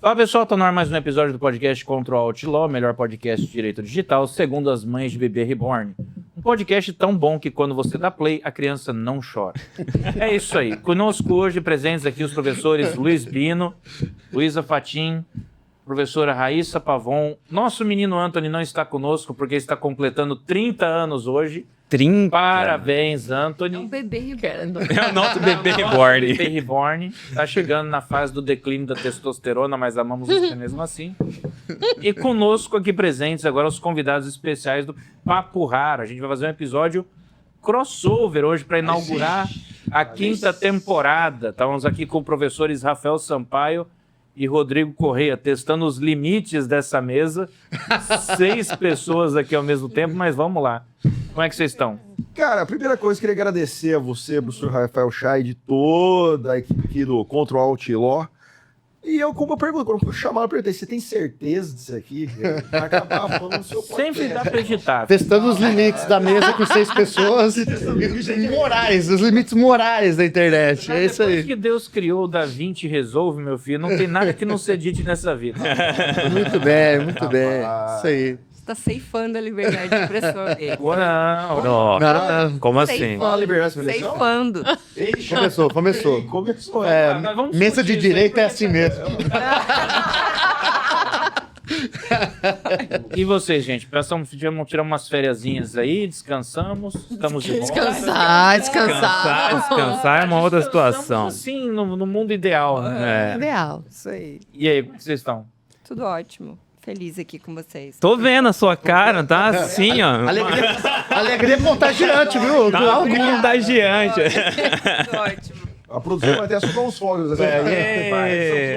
Fala pessoal, tá no ar mais um episódio do podcast Contra o Outlaw, melhor podcast de direito digital, segundo as mães de bebê reborn. Um podcast tão bom que quando você dá play, a criança não chora. É isso aí. Conosco hoje, presentes aqui os professores Luiz Bino, Luísa Fatim, professora Raíssa Pavon. Nosso menino Anthony não está conosco porque está completando 30 anos hoje. 30. Parabéns, Anthony. É um bebê reborn. É o nosso bebê reborn. Bebê reborn. Tá chegando na fase do declínio da testosterona, mas amamos você mesmo assim. E conosco aqui presentes agora os convidados especiais do Papo Raro. A gente vai fazer um episódio crossover hoje para inaugurar a quinta temporada. Estamos aqui com professores Rafael Sampaio e Rodrigo Correia, testando os limites dessa mesa. 6 pessoas aqui ao mesmo tempo, mas vamos lá. Como é que vocês estão? Cara, a primeira coisa, queria agradecer a você, professor Rafael Chay, de toda a equipe aqui do Contra o Outlaw. E eu, como eu pergunto, quando eu chamava, eu perguntei, você tem certeza disso aqui? Vai acabar falando no seu podcast. Sempre dá para acreditar. Testando os limites da mesa com 6 pessoas morais, os limites morais da internet. É isso Depois aí. que Deus criou o Da Vinci Resolve, meu filho, não tem nada que não se edite nessa vida. Muito bem, muito bem. Isso aí. Você tá ceifando a liberdade de expressão dele. Não. Não, Como assim? Fala, liberdade de expressão. Ceifando. Começou. Começou. É, Nós vamos mesa de discutir isso direito aí. é assim mesmo. E vocês, gente? Pensamos, tiramos umas fériasinhas aí, descansamos, estamos de volta. Descansar é uma outra situação. Estamos, assim, no mundo ideal, né? É. Ideal. Isso aí. E aí, como vocês estão? Tudo ótimo. Feliz aqui com vocês. Tô vendo a sua cara, tá assim, ó. Alegria contagiante, viu? Tá contagiante. Tudo ótimo. A produção vai até soprar uns fogos. Assim.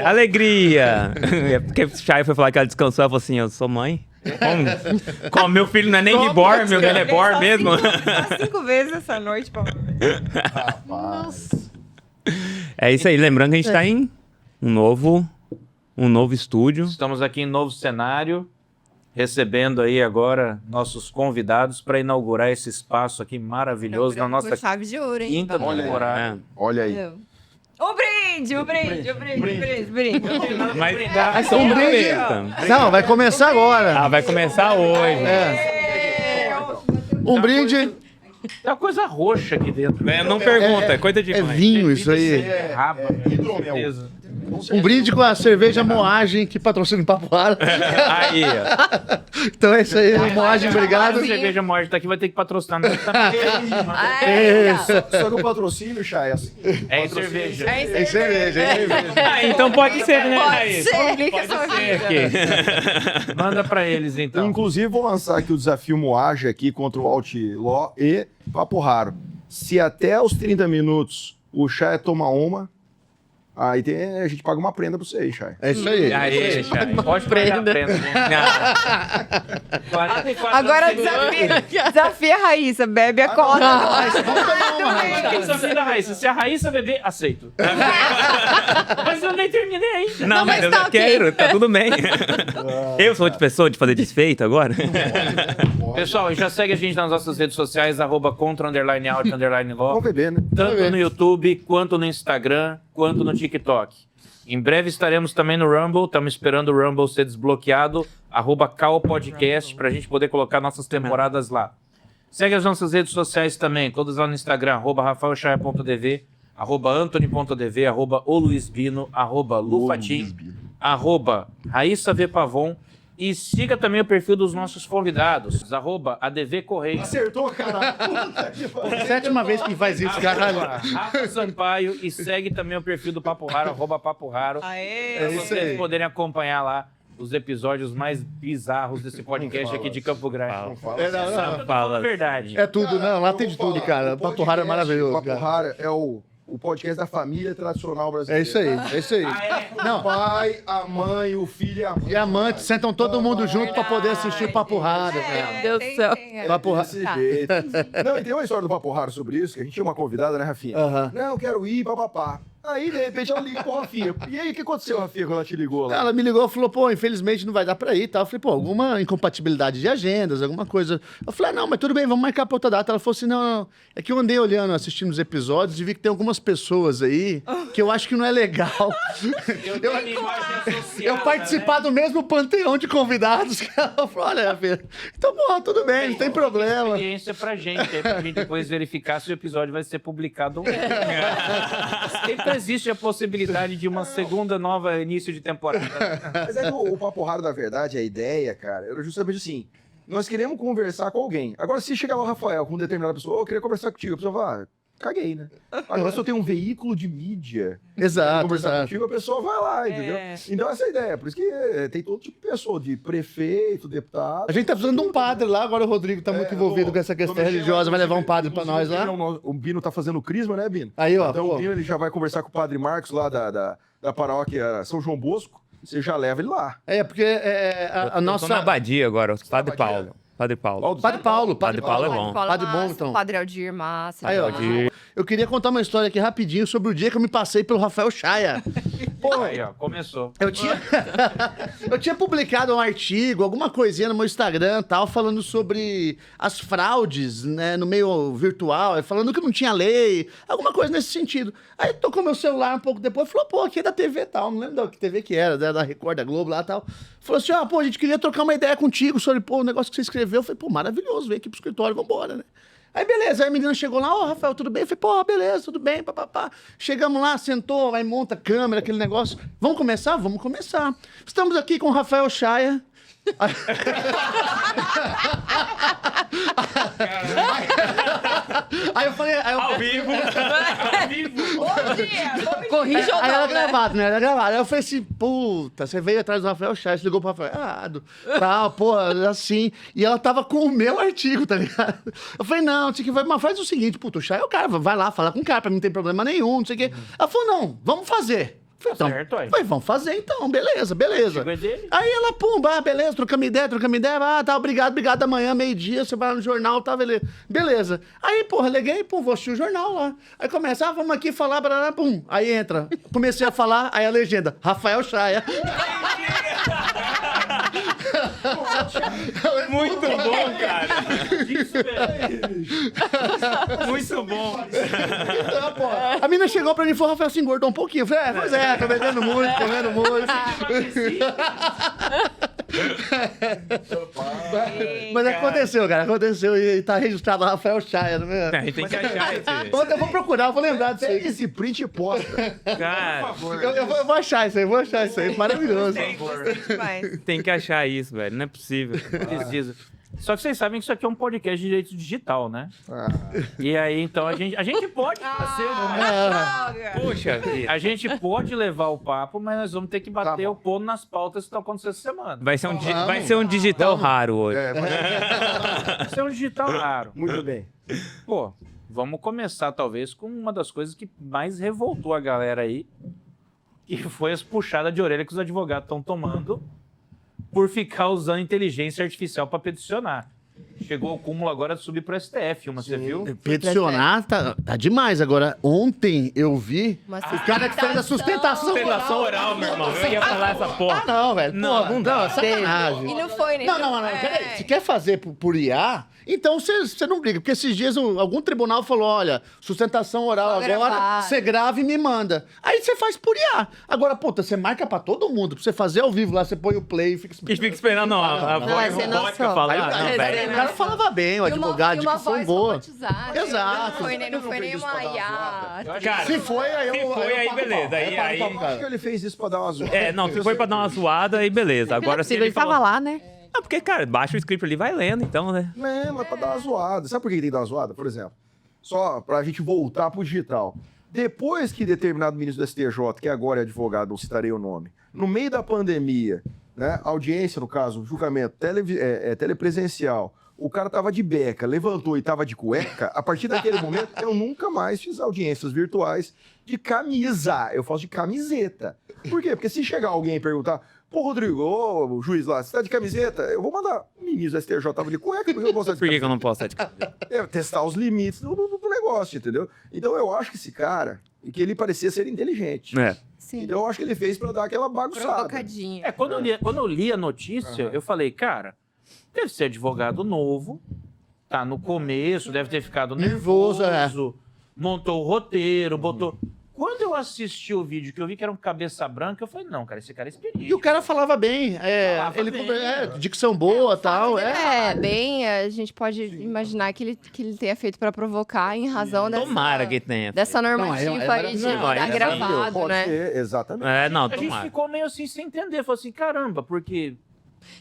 Alegria. É porque o Chay foi falar que ela descansou, ela falou assim, eu sou mãe. Como meu filho não é nem reborn, meu filho é reborn mesmo. Só 5 vezes essa noite, pô. É isso aí, lembrando que a gente tá em um novo estúdio. Estamos aqui em novo cenário, recebendo aí agora nossos convidados para inaugurar esse espaço aqui maravilhoso na nossa chave de ouro, hein? quinta temporada. É. Olha aí. O brinde. Mas Um brinde. Não, vai começar agora. Ah, vai começar hoje. Um brinde. Tem uma coisa roxa aqui dentro. Não pergunta, é coisa É demais. vinho isso aí. É raba, hidromel. certeza. Um brinde com a cerveja Moagem que patrocina o Papo Raro. Aí, ó. Então é isso aí, Moagem, obrigado. A cerveja Morte tá aqui, vai ter que patrocinar. Só que o patrocínio, Chay, assim. É em cerveja. É cerveja, Ah, então pode ser, né, Raíssa? Explica a sua vida. Manda para eles, então. Inclusive, vou lançar aqui o desafio Moagem aqui contra o Outlaw e Papo Raro. Se até os 30 minutos o Chay tomar uma, aí a gente paga uma prenda pra você aí, Chay. É isso aí. Aí, Chay. Pode pagar a prenda. Agora desafia a Raíssa. Bebe a cola. Desafio da Raíssa. Se a Raíssa beber, aceito. Mas eu nem terminei ainda. Não, mas eu tá já ok. quero, tá tudo bem. Eu sou de pessoa de fazer desfeito agora? Pessoal, já segue a gente nas nossas redes sociais, @contra_out_law, Vamos beber, né? tanto no YouTube, quanto no Instagram, quanto no TikTok. Em breve estaremos também no Rumble, estamos esperando o Rumble ser desbloqueado, @calpodcast, pra gente poder colocar nossas temporadas lá. Segue as nossas redes sociais também, todas lá no Instagram, @rafaelchaya.dv, @antony.dv, @oluisbino, @lufatim, @raíssavpavon. E siga também o perfil dos nossos convidados, @ADV Correia. Acertou, cara. 7ª vez que faz isso, caralho. Rafa Sampaio, e segue também o perfil do Papo Raro, @Papo Raro. Aê. Pra isso vocês aí. poderem acompanhar lá os episódios mais bizarros desse podcast aqui de Campo Grande. Fala. Verdade. É tudo, não, lá tem de tudo, cara. Papo Raro é maravilhoso, Papo cara. Raro é o podcast da família tradicional brasileira. É isso aí, é isso aí. Não. O pai, a mãe, o filho e a mãe. E amantes sentam todo mundo junto pra poder assistir Papo Raro, cara. Meu Deus do céu. Papo Raro. Desse jeito. Não, e tem uma história do Papo Raro sobre isso, que a gente tinha uma convidada, né, Rafinha? Aham. Não, eu quero ir, papapá. Aí, de repente, ela liga pro Rafinha. E aí, o que aconteceu, Rafinha, quando ela te ligou lá? Ela me ligou e falou, pô, infelizmente não vai dar pra ir e tal. Eu falei, pô, alguma incompatibilidade de agendas, alguma coisa. Eu falei, não, mas tudo bem, vamos marcar pra outra data. Ela falou assim, não. É que eu andei olhando, assistindo os episódios e vi que tem algumas pessoas aí que eu acho que não é legal. Eu participar do mesmo panteão de convidados que ela falou, olha, filho, então, bom, tudo bem, não tem problema. Experiência pra gente, aí pra gente depois verificar se o episódio vai ser publicado ou não. Sempre existe a possibilidade de uma segunda nova início de temporada. Mas é que o papo raro, na verdade, a ideia, cara, era justamente assim, nós queremos conversar com alguém. Agora, se chegar lá o Rafael com determinada pessoa, eu queria conversar contigo, a pessoa fala, caguei, né? Agora, se eu tenho um veículo de mídia Exato, conversar exato. contigo, a pessoa vai lá, entendeu? Então, essa é a ideia. Por isso que tem todo tipo de pessoa, de prefeito, deputado. A gente tá precisando de um padre lá, agora o Rodrigo tá muito envolvido com essa questão religiosa, vai levar um padre pra nós lá. O Bino tá fazendo crisma, né, Bino? Aí, ó, Então pô. o Bino ele já vai conversar com o Padre Marcos lá da paróquia São João Bosco. Você já leva ele lá. Porque a Eu tô nossa... na abadia agora, o Padre abadia? Paulo. Padre Paulo. Padre Paulo. Padre Paulo é bom. Padre bom, massa, então. Padre Aldir, massa. Aí, ó, demais. eu queria contar uma história aqui rapidinho sobre o dia que eu me passei pelo Rafael Chaya. Aí, ó, começou. Eu tinha publicado um artigo, alguma coisinha no meu Instagram tal, falando sobre as fraudes, né, no meio virtual, falando que não tinha lei, alguma coisa nesse sentido. Aí tocou meu celular um pouco depois, falou, pô, aqui é da TV e tal, não lembro da que TV que era, da Record, da Globo lá e tal. Falou assim, pô, a gente queria trocar uma ideia contigo sobre, pô, o negócio que você escreveu. Eu falei, pô, maravilhoso, vem aqui pro escritório, vambora, né? Aí beleza, aí a menina chegou lá, ô Rafael, tudo bem? Eu falei, pô, beleza, tudo bem, papapá. Chegamos lá, sentou, aí monta a câmera, aquele negócio. Vamos começar? Vamos começar. Estamos aqui com o Rafael Chaya. Aí eu falei... Ao vivo! Bom dia! Corrija ou Aí era não, né? gravado, né? Era gravado. Aí eu falei assim, puta, você veio atrás do Rafael Chaya, você ligou pro Rafael, tal, pô, assim. E ela tava com o meu artigo, tá ligado? Eu falei, não, tinha que vai, mas faz o seguinte, puta, o Chaya é o cara, vai lá, fala com o cara, pra mim não tem problema nenhum, não sei o quê. Ela falou, não, vamos fazer. Eu falei, certo, aí. Falei, vamos fazer então, beleza, beleza. Chegou dele. Aí ela, pum, beleza, trocamos ideia, tá, obrigado, amanhã, meio-dia, você vai lá no jornal, tá, beleza. Aí, porra, liguei, pum, vou assistir o jornal lá. Aí começa, vamos aqui falar, barará, pum. Aí entra, comecei a falar, aí a legenda, Rafael Chaya. Muito bom, cara! Muito bom! Então, pô, a menina chegou pra mim e falou, Rafael, se engordou um pouquinho. Eu falei, pois é, tô bebendo muito, comendo muito. Mas aconteceu, cara, aconteceu e tá registrado Rafael Chaya, não é? A gente tem que achar esse. Ontem eu vou procurar, eu vou lembrar disso aí. Esse print e posta. Cara, Eu vou achar isso aí, maravilhoso. Mas, tem que achar isso, velho. Não é possível. Precisa. Só que vocês sabem que isso aqui é um podcast de direito digital, né? Ah, E aí, então, a gente pode fazer, né? droga. Puxa vida. A gente pode levar o papo, mas nós vamos ter que bater o pôr nas pautas que estão acontecendo essa semana. Vai ser um digital raro hoje. Vai ser um digital raro. muito bem. Pô, vamos começar talvez com uma das coisas que mais revoltou a galera aí, que foi as puxadas de orelha que os advogados estão tomando por ficar usando inteligência artificial para peticionar. Chegou ao cúmulo agora de subir pro STF, você viu? Peticionar tá demais. Agora, ontem eu vi Uma o cara que fez a sustentação Sustentação oral, meu irmão. Eu ia falar essa porra. Ah, não, velho. Não, não dá. Sacanagem. E não foi nem. Não, peraí. Se quer fazer por IA, então você não briga. Porque esses dias algum tribunal falou, olha, sustentação oral Só agora, gravar. você grava e me manda. Aí você faz por IA. Agora, puta, você marca pra todo mundo. Pra você fazer ao vivo lá, você põe o play e fica E fica esperando, não. A Não, voz é sem robótica noção. falar. Aí, Não, velho. o cara falava bem, o advogado, de que foi boa. Exato. Não foi nem uma IA. Cara, Se foi, aí se eu foi, aí pago pau. beleza. Aí eu pago Aí- pau, Acho cara. que ele fez isso pra dar uma zoada. É, não, se foi pra dar uma zoada, aí beleza. Agora se Ele ele tava falou... lá, né? Ah, porque, cara, baixa o script ali e vai lendo, então, né? É, mas pra dar uma zoada. Sabe por que tem que dar uma zoada? Por exemplo, só pra gente voltar pro digital. Depois que determinado ministro do STJ, que agora é advogado, não citarei o nome, no meio da pandemia, né, audiência, no caso, julgamento telepresencial, o cara tava de beca, levantou e tava de cueca, a partir daquele momento eu nunca mais fiz audiências virtuais de camisa, eu faço de camiseta. Por quê? Porque se chegar alguém e perguntar, pô, Rodrigo, ô juiz lá, você tá de camiseta? Eu vou mandar, o ministro do STJ tava de cueca, porque eu não posso estar de Por que camiseta. eu não posso estar de camiseta? Testar os limites do negócio, entendeu? Então eu acho que esse cara, e que ele parecia ser inteligente. É. Sim. Então eu acho que ele fez pra dar aquela bagunçada. Provocadinha. Quando eu li a notícia, eu falei, cara, deve ser advogado novo, tá no começo, deve ter ficado Nervoso, nervoso, montou o roteiro, botou... Quando eu assisti o vídeo, que eu vi que era um cabeça branca, eu falei, não, cara, esse cara é experiente. E o cara falava bem, Falava ele bem. dicção boa e tal. A gente pode imaginar que ele tenha feito pra provocar em razão Tomara que tenha. dessa normativa Não, é aí de maravilhoso. Não, tá é gravado, Pode né? ser, exatamente. É, não, A gente tomara. ficou meio assim, sem entender. Falou assim, caramba, porque...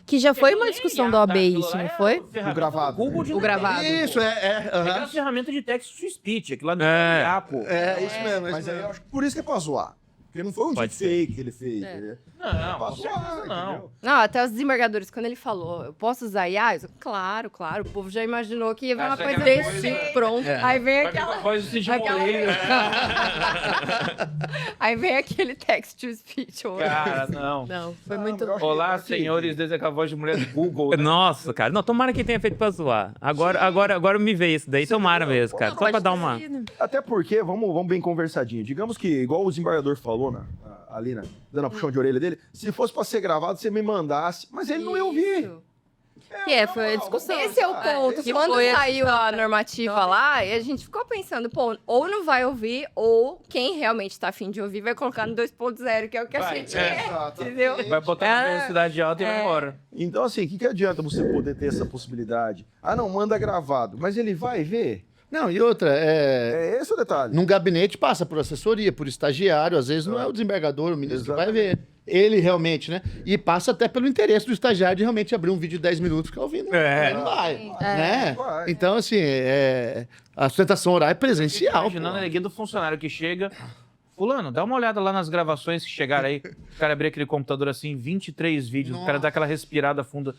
Que já foi uma Nem discussão IA, do OAB aquilo isso, lá não é foi? a ferramenta O gravado. do Google de O gravado. Isso, É aham. aquela ferramenta de text to speech, aquilo lá do É. IA, pô. É, isso mesmo. Mas aí eu acho que por isso que é pra zoar. Porque não foi um Pode deepfake que ele fez. Entendeu? Não, Pra com certeza zoar, não. entendeu? Não, até os desembargadores, quando ele falou, eu posso usar IA? Claro, o povo já imaginou que ia vir uma Acha coisa que era desse coisa- tipo, pronto. Aí vem Vai ficar aquela... voz do Cid aquela- Moreira. Aí vem aquele text to speech. Cara, não. Não, foi muito... mas eu acho Olá, que- senhores, desde aquela voz de mulher do Google. né? Nossa, cara. Não, tomara que tenha feito pra zoar. Agora me veio isso daí. Tomara mesmo, cara. Só pra dar uma... Até porque, vamos bem conversadinho. Digamos que, igual o desembargador falou ali, né, dando a puxão de orelha dele, se fosse pra ser gravado, você me mandasse, mas ele não ia ouvir. Foi a discussão. Esse é o Ah, ponto. esse é o Quando ponto. saiu a normativa lá, e a gente ficou pensando, pô, ou não vai ouvir, ou quem realmente tá afim de ouvir vai colocar no 2.0, que é o que a Vai, gente é. quer. Entendeu? Vai botar na velocidade alta e vai embora. Então, assim, o que adianta você poder ter essa possibilidade? Ah, não, manda gravado, mas ele vai ver? Não, e outra, É esse o detalhe. num gabinete passa por assessoria, por estagiário, às vezes não é o desembargador, o ministro que vai Exatamente. ver. Ele realmente, né? E passa até pelo interesse do estagiário de realmente abrir um vídeo de 10 minutos e ficar ouvindo. É. Não vai, né? Vai. Então, assim, a sustentação oral é presencial. Imaginando a alegria do funcionário que chega... Fulano, dá uma olhada lá nas gravações que chegaram aí. O cara abrir aquele computador assim, 23 vídeos, o cara dá aquela respirada funda.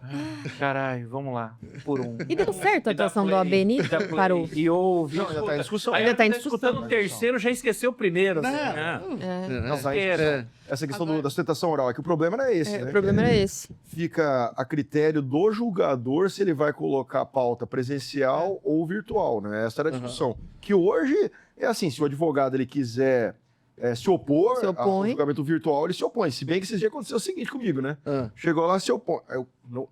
Ah, caralho, vamos lá, por um. E deu certo a E dá atuação do play, Abeni? e dá play, Parou. E ouve. Não, ainda tá em discussão. Aí Ainda tá em escutando discussão. o terceiro, já esqueceu o primeiro. assim. Não, tá em Esqueça. discussão. Essa questão da sustentação oral, é que o problema era esse, né? O problema era esse. Fica a critério do julgador se ele vai colocar a pauta presencial ou virtual, né? Essa era a discussão. Que hoje é assim, se o advogado ele quiser se opor Se ao opõe. julgamento virtual, ele se opõe. Se bem que esse dia aconteceu o seguinte comigo, né? Ah. Chegou lá, se opõe.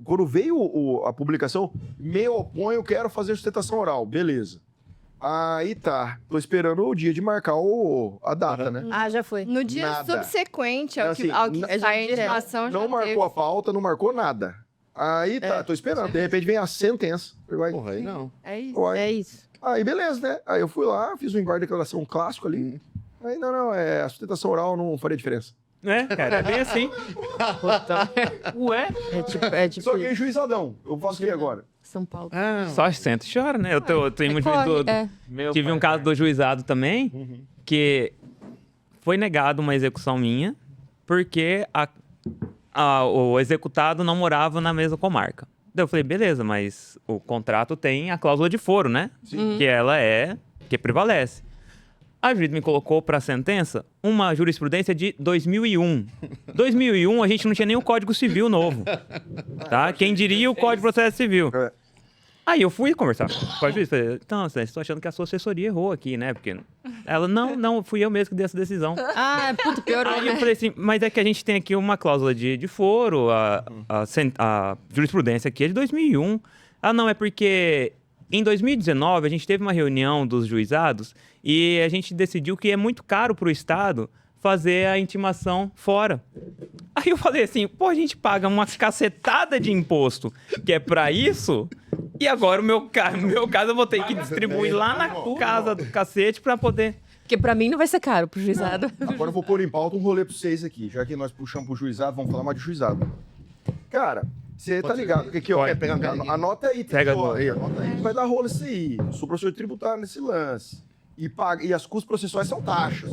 Quando veio a publicação, me oponho, eu quero fazer sustentação oral. Beleza. Aí tá, tô esperando o dia de marcar a data, né? Ah, já foi. No dia Nada. subsequente ao que, Assim, ao que não- sai a intimação, já Não marcou teve. a pauta, não marcou nada. Aí tá, tô esperando. De repente vem a sentença. Vai. Porra, aí não. É isso. Vai. É isso. Aí beleza, né? Aí eu fui lá, fiz um embarque de declaração clássico ali. Aí não, a sustentação oral não faria diferença. É, cara, é bem assim. Ué? É tipo Só que é juizadão. Eu faço o que agora? São Paulo. Só senta e chora, né? Eu tenho um juiz Corre, do, é. Meu tive pai. um caso do juizado também, que foi negado uma execução minha, porque o executado não morava na mesma comarca. Daí eu falei, beleza, mas o contrato tem a cláusula de foro, né? Que ela que prevalece. A juiz me colocou para a sentença uma jurisprudência de 2001. 2001 a gente não tinha nem o Código Civil novo, tá? Quem diria o Código de Processo Civil. É. Aí eu fui conversar com a juiz, falei, então, estou achando que a sua assessoria errou aqui, né? Porque ela, não, fui eu mesmo que dei essa decisão. Ah, puto, piorou, Aí eu né? falei assim, mas é que a gente tem aqui uma cláusula de foro, a jurisprudência aqui é de 2001. Ah, não, é porque em 2019 a gente teve uma reunião dos juizados e a gente decidiu que é muito caro para o Estado fazer a intimação fora. Aí eu falei assim, pô, a gente paga uma cacetada de imposto que é para isso, e agora no meu caso eu vou ter que distribuir lá na casa do cacete para poder... Porque pra mim não vai ser caro pro juizado. Agora eu vou pôr em pauta um rolê pra vocês aqui. Já que nós puxamos pro juizado, vamos falar mais de juizado. Cara, você tá ligado? Que aqui, ó, Pode pegar um carinho. anota aí. Pega ó, aí. anota aí. Vai dar rolo isso aí. Eu sou professor tributário nesse lance. E as custos processuais são taxas.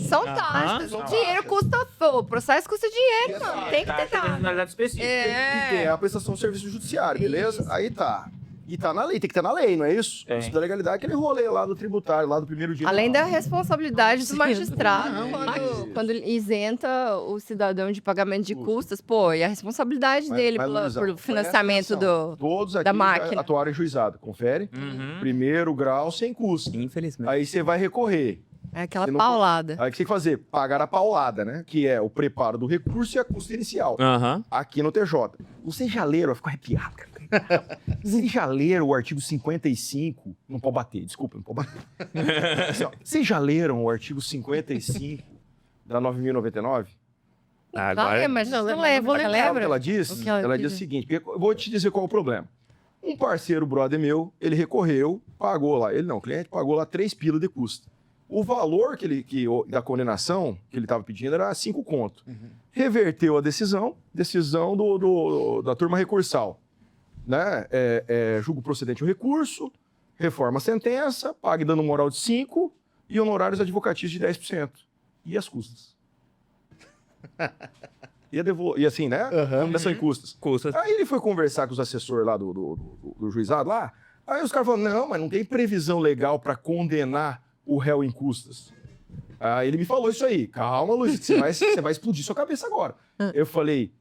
São taxas. O dinheiro custa... O processo custa dinheiro, mano. Tem que ter Taxa tem taxa. finalidade específica. E tem a prestação de serviço judiciário, beleza? Aí tá. E tá na lei, tem que estar na lei, não é isso? Tem. Isso da legalidade, aquele rolê lá do tributário, lá do primeiro dia. Além da responsabilidade do magistrado, quando isenta o cidadão de pagamento de custas, pô, e a responsabilidade dele Luizão, pelo presta financiamento atenção. Todos aqui da já máquina. atuaram em juizado, confere? Primeiro grau sem custo. Infelizmente. Aí você vai recorrer. É aquela Se não- paulada. Aí o que você tem que fazer? Pagar a paulada, né? Que é o preparo do recurso e a custa inicial. Aham. Aqui no TJ. Vocês já leram, eu fico arrepiado, cara. Vocês já leram o artigo 55? Não pode bater, desculpa, não pode bater. Assim, ó, vocês já leram o artigo 55 da 9.099? Agora. Mas Não, não vou lembra. lembrar. Sabe o Lembra? que ela diz? O que ela Ela diz diz? o seguinte, porque eu vou te dizer qual é o problema. Um parceiro brother meu, ele recorreu, pagou lá, ele não, o cliente pagou lá 3 pila de custo. O valor da condenação que ele estava pedindo era 5 conto. Reverteu a decisão da turma recursal. Né? Julgo procedente o recurso, reforma a sentença, pague dano moral de 5 e honorários advocatícios de 10%. E as custas? E assim, né? Condenação em custas. Custa. Aí ele foi conversar com os assessores lá do juizado lá. Aí os caras falaram, não, mas não tem previsão legal para condenar o réu em custas. Aí ele me falou isso aí. Calma, Luiz, você vai explodir sua cabeça agora. Eu falei,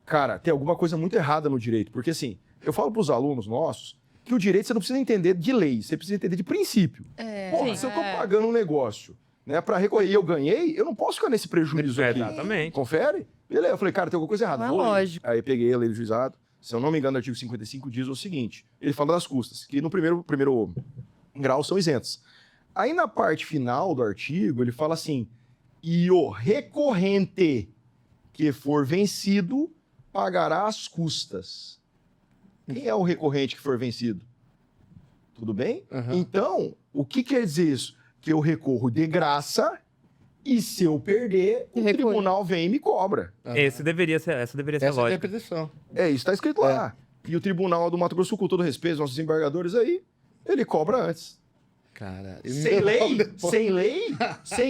cara, tem alguma coisa muito errada no direito. Porque assim, eu falo para os alunos nossos que o direito você não precisa entender de lei, você precisa entender de princípio. Porra, se eu tô pagando um negócio, né, para recorrer e eu ganhei, eu não posso ficar nesse prejuízo aqui. Exatamente. Confere? Beleza. Eu falei, cara, tem alguma coisa errada. Não é Vou ler. lógico. Aí peguei a lei do juizado. Se eu não me engano, o artigo 55 diz o seguinte: ele fala das custas, que no primeiro grau são isentas. Aí na parte final do artigo, ele fala assim: e o recorrente que for vencido pagará as custas. Quem é o recorrente que for vencido? Tudo bem? Então, o que quer dizer isso? Que eu recorro de graça e se eu perder, o Recorre. tribunal vem e me cobra. Essa deveria ser a Essa é a lógica. interpretação. É, isso está escrito lá. E o tribunal do Mato Grosso, com todo respeito, nossos embargadores aí, ele cobra antes. Cara, Sem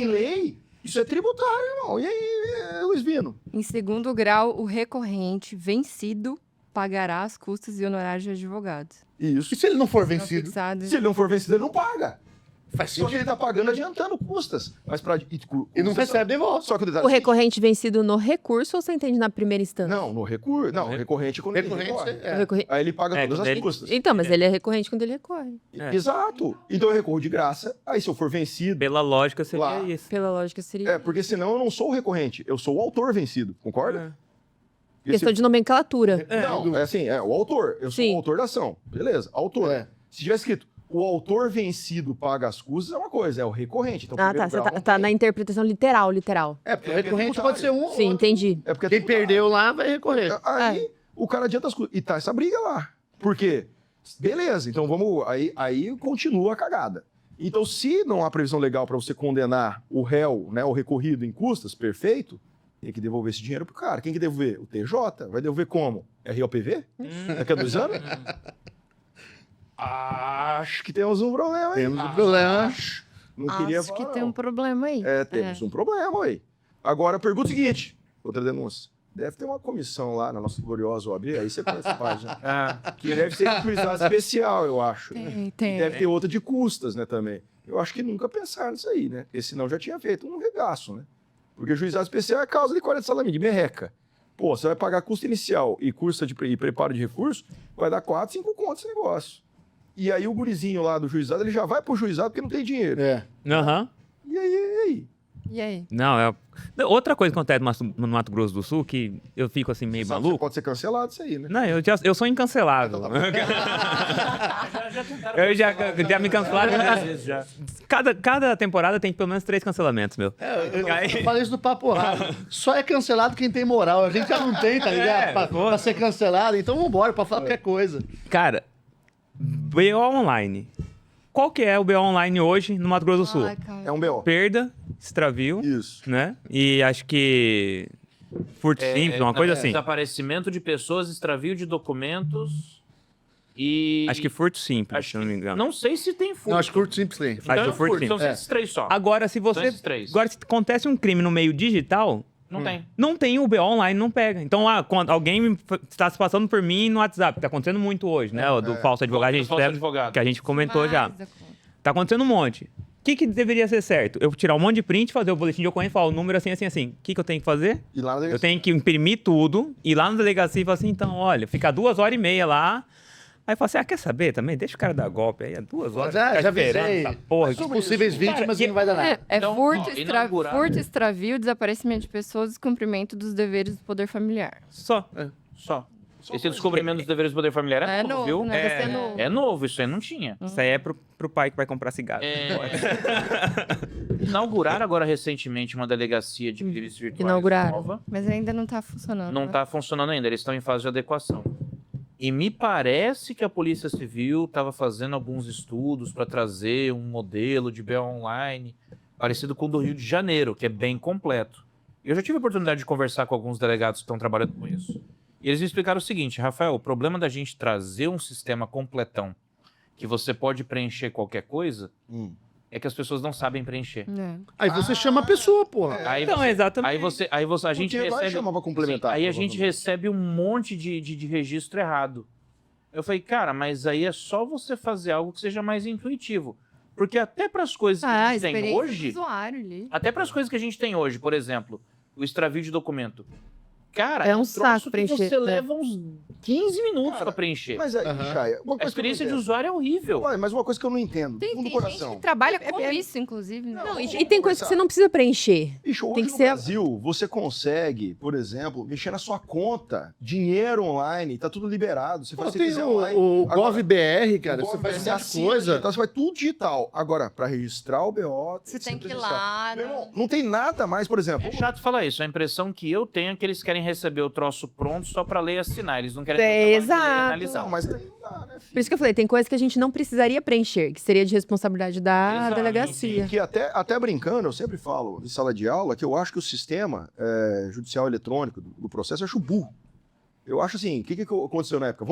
lei. Isso é tributário, irmão. E aí, Luiz Vino? Em segundo grau, o recorrente vencido pagará as custas e honorários de advogados. Isso. E se ele não for Estão vencido? fixados. Se ele não for vencido, ele não paga. Faz Só que sentido. ele está pagando adiantando custas. Mas pra, E não recebe de volta. Só que o detalhe O é o seguinte, recorrente vencido no recurso ou você entende na primeira instância? não, no recurso. Não, recorrente quando ele Recorrente, recorre. O é. recorre- Aí ele paga É, todas quando as ele- custas. Então, mas ele é recorrente quando ele recorre. É. Exato. Então eu recorro de graça. Aí se eu for vencido. Pela lógica seria Lá. isso. Pela lógica seria. É, porque senão eu não sou o recorrente. Eu sou o autor vencido. Concorda? E Questão de nomenclatura. Não, é assim, o autor. Eu sou Sim. o autor da ação. Beleza, autor. É. Se tiver escrito o autor vencido paga as custas, é uma coisa, é o recorrente. Então, Ah, tá. primeiro Você grau tá, não tá tem. na interpretação literal. É, porque o É recorrente tributário. pode ser um ou Sim, outro. entendi. É porque é Quem tributário. perdeu lá vai recorrer. Aí o cara adianta as custas. E tá essa briga lá. Por quê? Beleza, então vamos. Aí continua a cagada. Então, se não há previsão legal para você condenar o réu, né, o recorrido em custas, perfeito, tem que devolver esse dinheiro pro cara. Quem que devolver? O TJ? Vai devolver como? ROPV? Daqui a 2 anos? Acho que temos um problema aí. Temos um problema. Acho. Não queria Acho que falar, tem não. um problema aí. Temos um problema aí. Agora, pergunta o seguinte. Outra denúncia. Deve ter uma comissão lá na nossa gloriosa OAB, aí você conhece a página. Que deve ser de juizado especial, eu acho. né? Tem. E deve ter outra de custas, né, também. Eu acho que nunca pensaram nisso aí, né? Porque senão já tinha feito um regaço, né? Porque juizado especial é causa de 40 salame, de merreca. Pô, você vai pagar custo inicial e custo e preparo de recurso, vai dar 4, 5 contos esse negócio. E aí o gurizinho lá do juizado, ele já vai pro juizado porque não tem dinheiro. É. Aham. E aí? E aí? Não, outra coisa que acontece no Mato Grosso do Sul, que eu fico assim meio Sabe que maluco. pode ser cancelado isso aí, né? Não, eu sou incancelável. eu já me cancelaram várias vezes já. Cada temporada tem pelo menos 3 cancelamentos, meu. Eu falei isso no Papo Raro. Só é cancelado quem tem moral. A gente já não tem, tá ligado? Pra ser cancelado. Então vambora, pra falar qualquer coisa. Cara, BO online. Qual que é o BO online hoje no Mato Grosso do Sul? Ai, cara. É um BO. Perda, extravio, Isso. né? E acho que furto simples, uma coisa assim. Desaparecimento de pessoas, extravio de documentos e... Acho que furto simples, Acho se eu não me engano. Não sei se tem furto. Não, acho que curto simples tem. Então acho que é o furto furto. São simples. esses 3 só. Agora, se você. São esses 3. Agora, se acontece um crime no meio digital, Não tem. não tem o BO online, não pega. Então, quando alguém está se passando por mim no WhatsApp, tá acontecendo muito hoje, né? O do falso advogado, a gente Falso lembra advogado. que a gente comentou já. Mais da conta. Tá acontecendo um monte. O que deveria ser certo? Eu tirar um monte de print, fazer o boletim de ocorrência e falar o número assim, assim, assim. O que eu tenho que fazer? E lá na Eu delegacia. tenho que imprimir tudo, ir lá na delegacia e falar assim, então, olha, fica 2h30 lá, Aí eu falo assim, quer saber também? Deixa o cara dar golpe aí, 2 horas. Já fica esperando avisei. essa porra. Os possíveis vítimas não vai dar nada. Então, furto, inaugurar- furto, extravio, desaparecimento de pessoas, descumprimento dos deveres do poder familiar. Só. Só. Esse descobrimento dos deveres do poder familiar é novo, viu? né? Vai ser novo. É novo, isso aí não tinha. Isso aí é pro pai que vai comprar cigarro. Inauguraram agora recentemente uma delegacia de crimes virtuais Inauguraram. nova. Mas ainda não tá funcionando. Não né? está funcionando ainda, eles estão em fase de adequação. E me parece que a Polícia Civil estava fazendo alguns estudos para trazer um modelo de BO online parecido com o do Rio de Janeiro, que é bem completo. Eu já tive a oportunidade de conversar com alguns delegados que estão trabalhando com isso. E eles me explicaram o seguinte, Rafael, o problema da gente trazer um sistema completão que você pode preencher qualquer coisa é que as pessoas não sabem preencher. É. Aí você chama a pessoa, porra. Aí Então, você- exatamente. Aí a gente Porque vai recebe. chamar pra complementar, Sim, aí a gente provavelmente. recebe um monte de registro errado. Eu falei, cara, mas aí é só você fazer algo que seja mais intuitivo. Porque até para as coisas que a gente tem experiência hoje, do usuário ali. até para as coisas que a gente tem hoje, por exemplo, o extravio de documento. Cara, É um troço saco que preencher, Você né? leva uns 15 minutos Cara, para preencher. Mas aí, Chay, uma A coisa experiência que de eu não usuário é horrível. entendo. Mas uma coisa que eu não entendo. Tem, fundo do tem gente coração. que trabalha com isso, inclusive. né? Não, e tem coisa que você não precisa preencher. Bicho, hoje Tem que no ser- Brasil, você consegue, por exemplo, mexer na sua conta, dinheiro online, tá tudo liberado. Você faz Pô, o que tem quiser o online. Agora, GovBR, cara. o Você faz você essas assina, coisas. Então você vai tudo digital. Agora, para registrar o BO, Você tem que ir registrar. lá. Meu né? irmão, não tem nada mais, por exemplo. É chato falar isso. A impressão que eu tenho é que eles querem receber o troço pronto só para ler e assinar. Eles não querem É, ter o trabalho de ler e exato. analisar. Não, mas aí não dá, né, filho? Por isso que eu falei, tem coisa que a gente não precisaria preencher, que seria de responsabilidade da Exato, delegacia. Que até brincando, eu sempre falo em sala de aula que eu acho que o sistema judicial eletrônico do processo eu acho burro. Eu acho assim, o que aconteceu na época?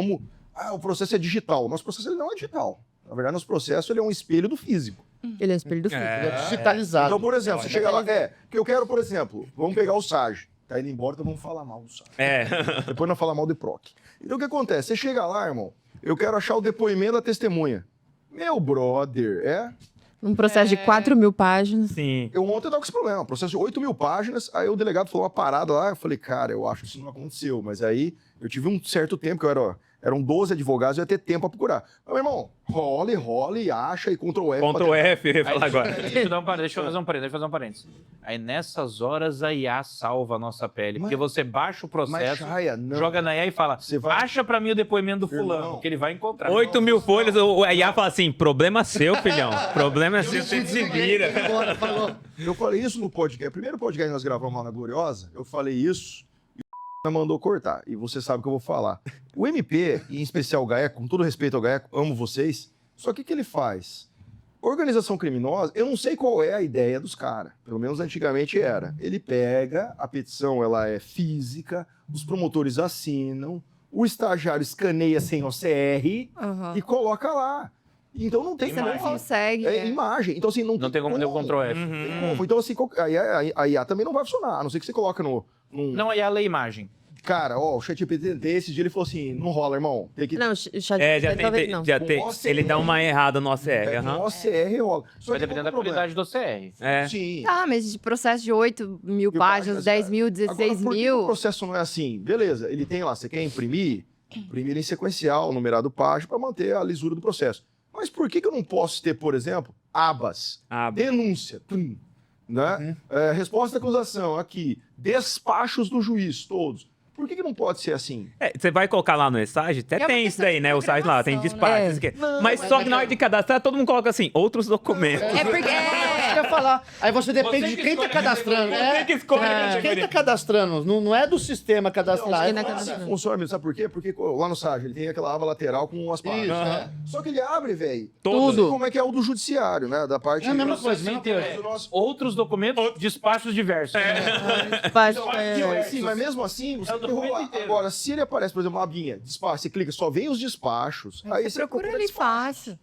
O processo é digital. Nosso processo ele não é digital. Na verdade, nosso processo ele é um espelho do físico. Ele é um espelho do filho. Ele é digitalizado. Então, por exemplo, você chega lá, que eu quero, por exemplo, vamos pegar o SAG. Tá indo embora, então vamos falar mal do SAG. Depois não falar mal do PROC. Então o que acontece? Você chega lá, irmão, eu quero achar o depoimento da testemunha. Meu brother, Um processo de 4.000 páginas. Sim. Eu ontem tava com esse problema, processo de 8.000 páginas, aí o delegado falou uma parada lá, eu falei, cara, eu acho que isso não aconteceu, mas aí eu tive um certo tempo, que eram 12 advogados, eu ia ter tempo pra procurar. Mas, meu irmão, rola e acha e Ctrl F. Ctrl F, eu ia falar agora. Deixa eu fazer um parênteses. Aí nessas horas a IA salva a nossa pele. Porque você baixa o Mas, processo, Chaya, não. joga na IA e fala, Você vai- acha pra mim o depoimento do fulano, Irmão. que ele vai encontrar. 8.000 folhas, a IA fala assim, problema seu, filhão. Problema é seu, você se vira. Eu falei isso no podcast. O primeiro podcast que nós gravamos lá na Gloriosa, eu falei isso e o mandou cortar. E você sabe o que eu vou falar. O MP, e em especial o GAECO, com todo respeito ao GAECO, amo vocês, só que o que ele faz? Organização criminosa, eu não sei qual é a ideia dos caras. Pelo menos antigamente era. Ele pega, a petição ela é física, os promotores assinam, o estagiário escaneia sem OCR Aham. e coloca lá. Então não tem Você não como. consegue. É imagem. Então, assim, Não tem como ter o Ctrl F. Uhum. Então, assim, a IA também não vai funcionar, a não ser que você coloca num... Não, a IA lê imagem. Cara, o ChatGPT, esse dia ele falou assim, não rola, irmão. Tem que... Não, chat talvez não. Ele dá uma errada no OCR. aham. OCR rola. Só Vai que depender da qual que é o qualidade do CR. É. Sim. Tá, mas de processo de 8.000 páginas, 10.000, Agora, por que o 16.000. processo não é assim? Beleza, ele tem lá, você quer imprimir em sequencial, numerado página, para manter a lisura do processo. Mas por que eu não posso ter, por exemplo, abas, denúncia, né? Resposta à acusação, aqui, despachos do juiz, todos. Por que não pode ser assim? Você vai colocar lá no SAG, até É tem uma isso daí, né? O questão de SAG lá, tem programação, despacho. né? isso aqui. Não, mas só que na hora de cadastrar, todo mundo coloca assim, outros documentos. É porque. Eu ia falar. Aí você depende de quem tá cadastrando. Você que escolhe a De categoria. quem tá cadastrando. Não é do sistema cadastrar. Quem É tá você. cadastrando. Funciona mesmo, sabe por quê? Porque lá no SAG ele tem aquela aba lateral com as páginas. Isso, né? Só que ele abre, velho. Tudo. Como é que é o do judiciário, né? Da parte... É a mesma coisa, mesma É, outros documentos, despachos diversos. Sim, mas mesmo assim, você É o tem que documento rolar. inteiro. Agora, se ele aparece, por exemplo, uma abinha, despacho, você clica, só vem os despachos. Aí Você procura ali fácil.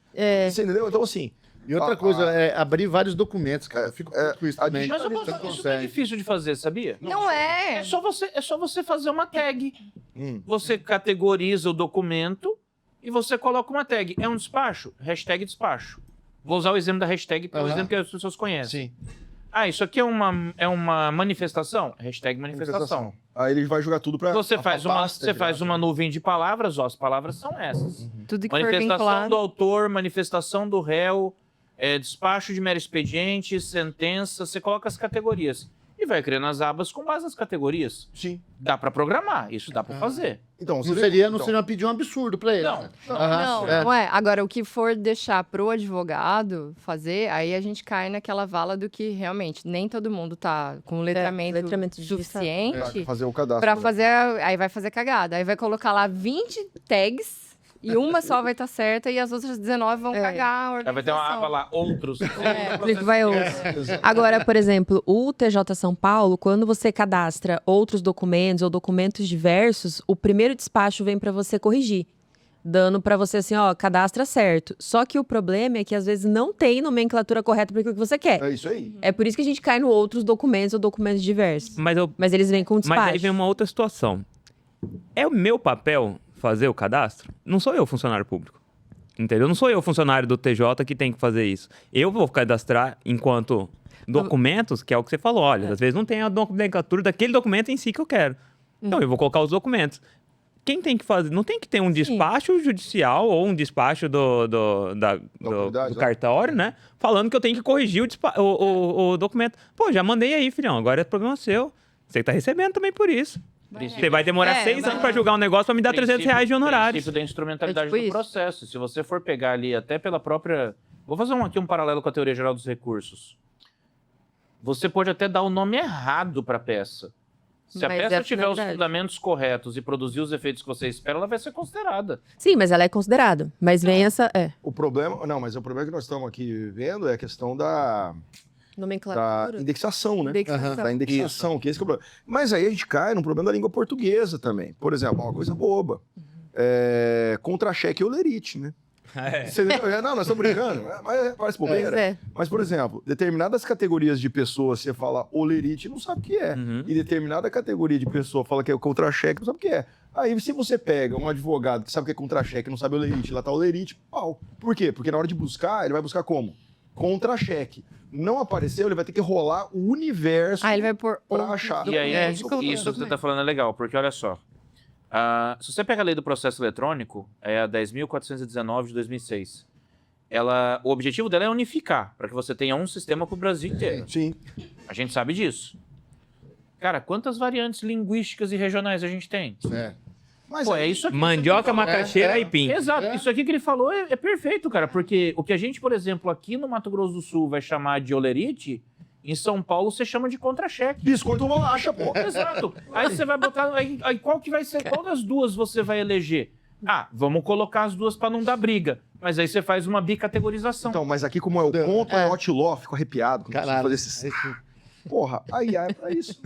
Você entendeu? Então, assim... E outra coisa, é abrir vários documentos, cara. Eu fico com isso também. Mas eu Você posso falar, isso não é consegue. difícil de fazer, sabia? Não é. É só você fazer uma tag. Você categoriza o documento e você coloca uma tag. É um despacho? Hashtag despacho. Vou usar o exemplo da hashtag, porque é o Aham. exemplo que as pessoas conhecem. Sim. Ah, isso aqui é uma manifestação? Hashtag manifestação. Aí ele vai jogar tudo pra... Você faz uma, afastar, você faz uma nuvem de palavras, ó, as palavras são essas. Tudo que for Manifestação vinculado. do autor, manifestação do réu, despacho de mero expediente, sentença, você coloca as categorias. E vai criando as abas com base nas categorias. Sim. Dá pra programar, isso dá pra fazer. Então, Não você seria, vê- não então, seria pedir um absurdo pra ele. Não. Não, É. não é. Agora, o que for deixar pro advogado fazer, aí a gente cai naquela vala do que realmente nem todo mundo tá com letramento de suficiente fazer o cadastro. pra né? fazer. Aí vai fazer cagada. Aí vai colocar lá 20 tags e uma só vai estar certa e as outras 19 vão cagar a Aí vai ter uma aba organização. lá, outros. Vai outro. Agora, por exemplo, o TJ São Paulo, quando você cadastra outros documentos ou documentos diversos, o primeiro despacho vem para você corrigir, dando para você assim, ó, cadastra certo. Só que o problema é que às vezes não tem nomenclatura correta para aquilo que você quer. É isso aí. É por isso que a gente cai no outros documentos ou documentos diversos. Mas Mas eles vêm com Mas despacho. aí vem uma outra situação. É o meu papel fazer o cadastro? Não sou eu funcionário público. Entendeu? Não sou eu funcionário do TJ que tem que fazer isso. Eu vou cadastrar enquanto documentos, que é o que você falou. Olha, às vezes não tem a nomenclatura daquele documento em si que eu quero. Então eu vou colocar os documentos. Quem tem que fazer? Não tem que ter um despacho judicial ou um despacho do autoridade, né? cartório, né? Falando que eu tenho que corrigir o documento. Pô, já mandei aí, filhão. Agora é problema seu. Você tá recebendo também por isso. Você vai demorar 6 anos para julgar um negócio para me dar R$300 de honorários. Princípio da instrumentalidade É tipo do isso. processo. Se você for pegar ali até pela própria... Vou fazer aqui um paralelo com a teoria geral dos recursos. Você pode até dar o nome errado para a peça. Se a Mas peça é a tiver os finalidade. fundamentos corretos e produzir os efeitos que você espera, ela vai ser considerada. Sim, mas ela é considerada. Mas vem essa. O problema... Não, mas o problema que nós estamos aqui vendo é a questão da Nomenclatura. indexação, né? Indexação. Da indexação, que esse que é o problema. Mas aí a gente cai num problema da língua portuguesa também. Por exemplo, uma coisa boba. Contra-cheque e olerite, né? Não, nós estamos brincando. Mas parece bobeira. Pois é. Mas, por exemplo, determinadas categorias de pessoas, você fala olerite, não sabe o que é. E determinada categoria de pessoa fala que é contra-cheque, não sabe o que é. Aí, se você pega um advogado que sabe o que é contra-cheque, não sabe olerite, lá tá olerite, pau. Por quê? Porque na hora de buscar, ele vai buscar como? Contra-cheque. Não apareceu, ele vai ter que rolar o universo Aí ele vai pôr pra outros achar. E aí, documentos. isso que você está falando é legal, porque olha só. Se você pega a lei do processo eletrônico, é a 10.419 de 2006. O objetivo dela é unificar, para que você tenha um sistema para o Brasil inteiro. Sim. A gente sabe disso. Cara, quantas variantes linguísticas e regionais a gente tem? Mas Pô, aí- é isso aqui. Mandioca, macaxeira e pim. Exato, isso aqui que ele falou é perfeito, cara, porque o que a gente, por exemplo, aqui no Mato Grosso do Sul vai chamar de olerite, em São Paulo você chama de contra-cheque. Biscoito bolacha, pô. Exato. Aí você vai botar. Aí qual que vai ser? Qual das duas você vai eleger? Ah, vamos colocar as duas para não dar briga. Mas aí você faz uma bicategorização. Então, mas aqui como é o contra é outlaw, fico arrepiado quando Caralho. fazer esses... Porra, a IA é pra isso.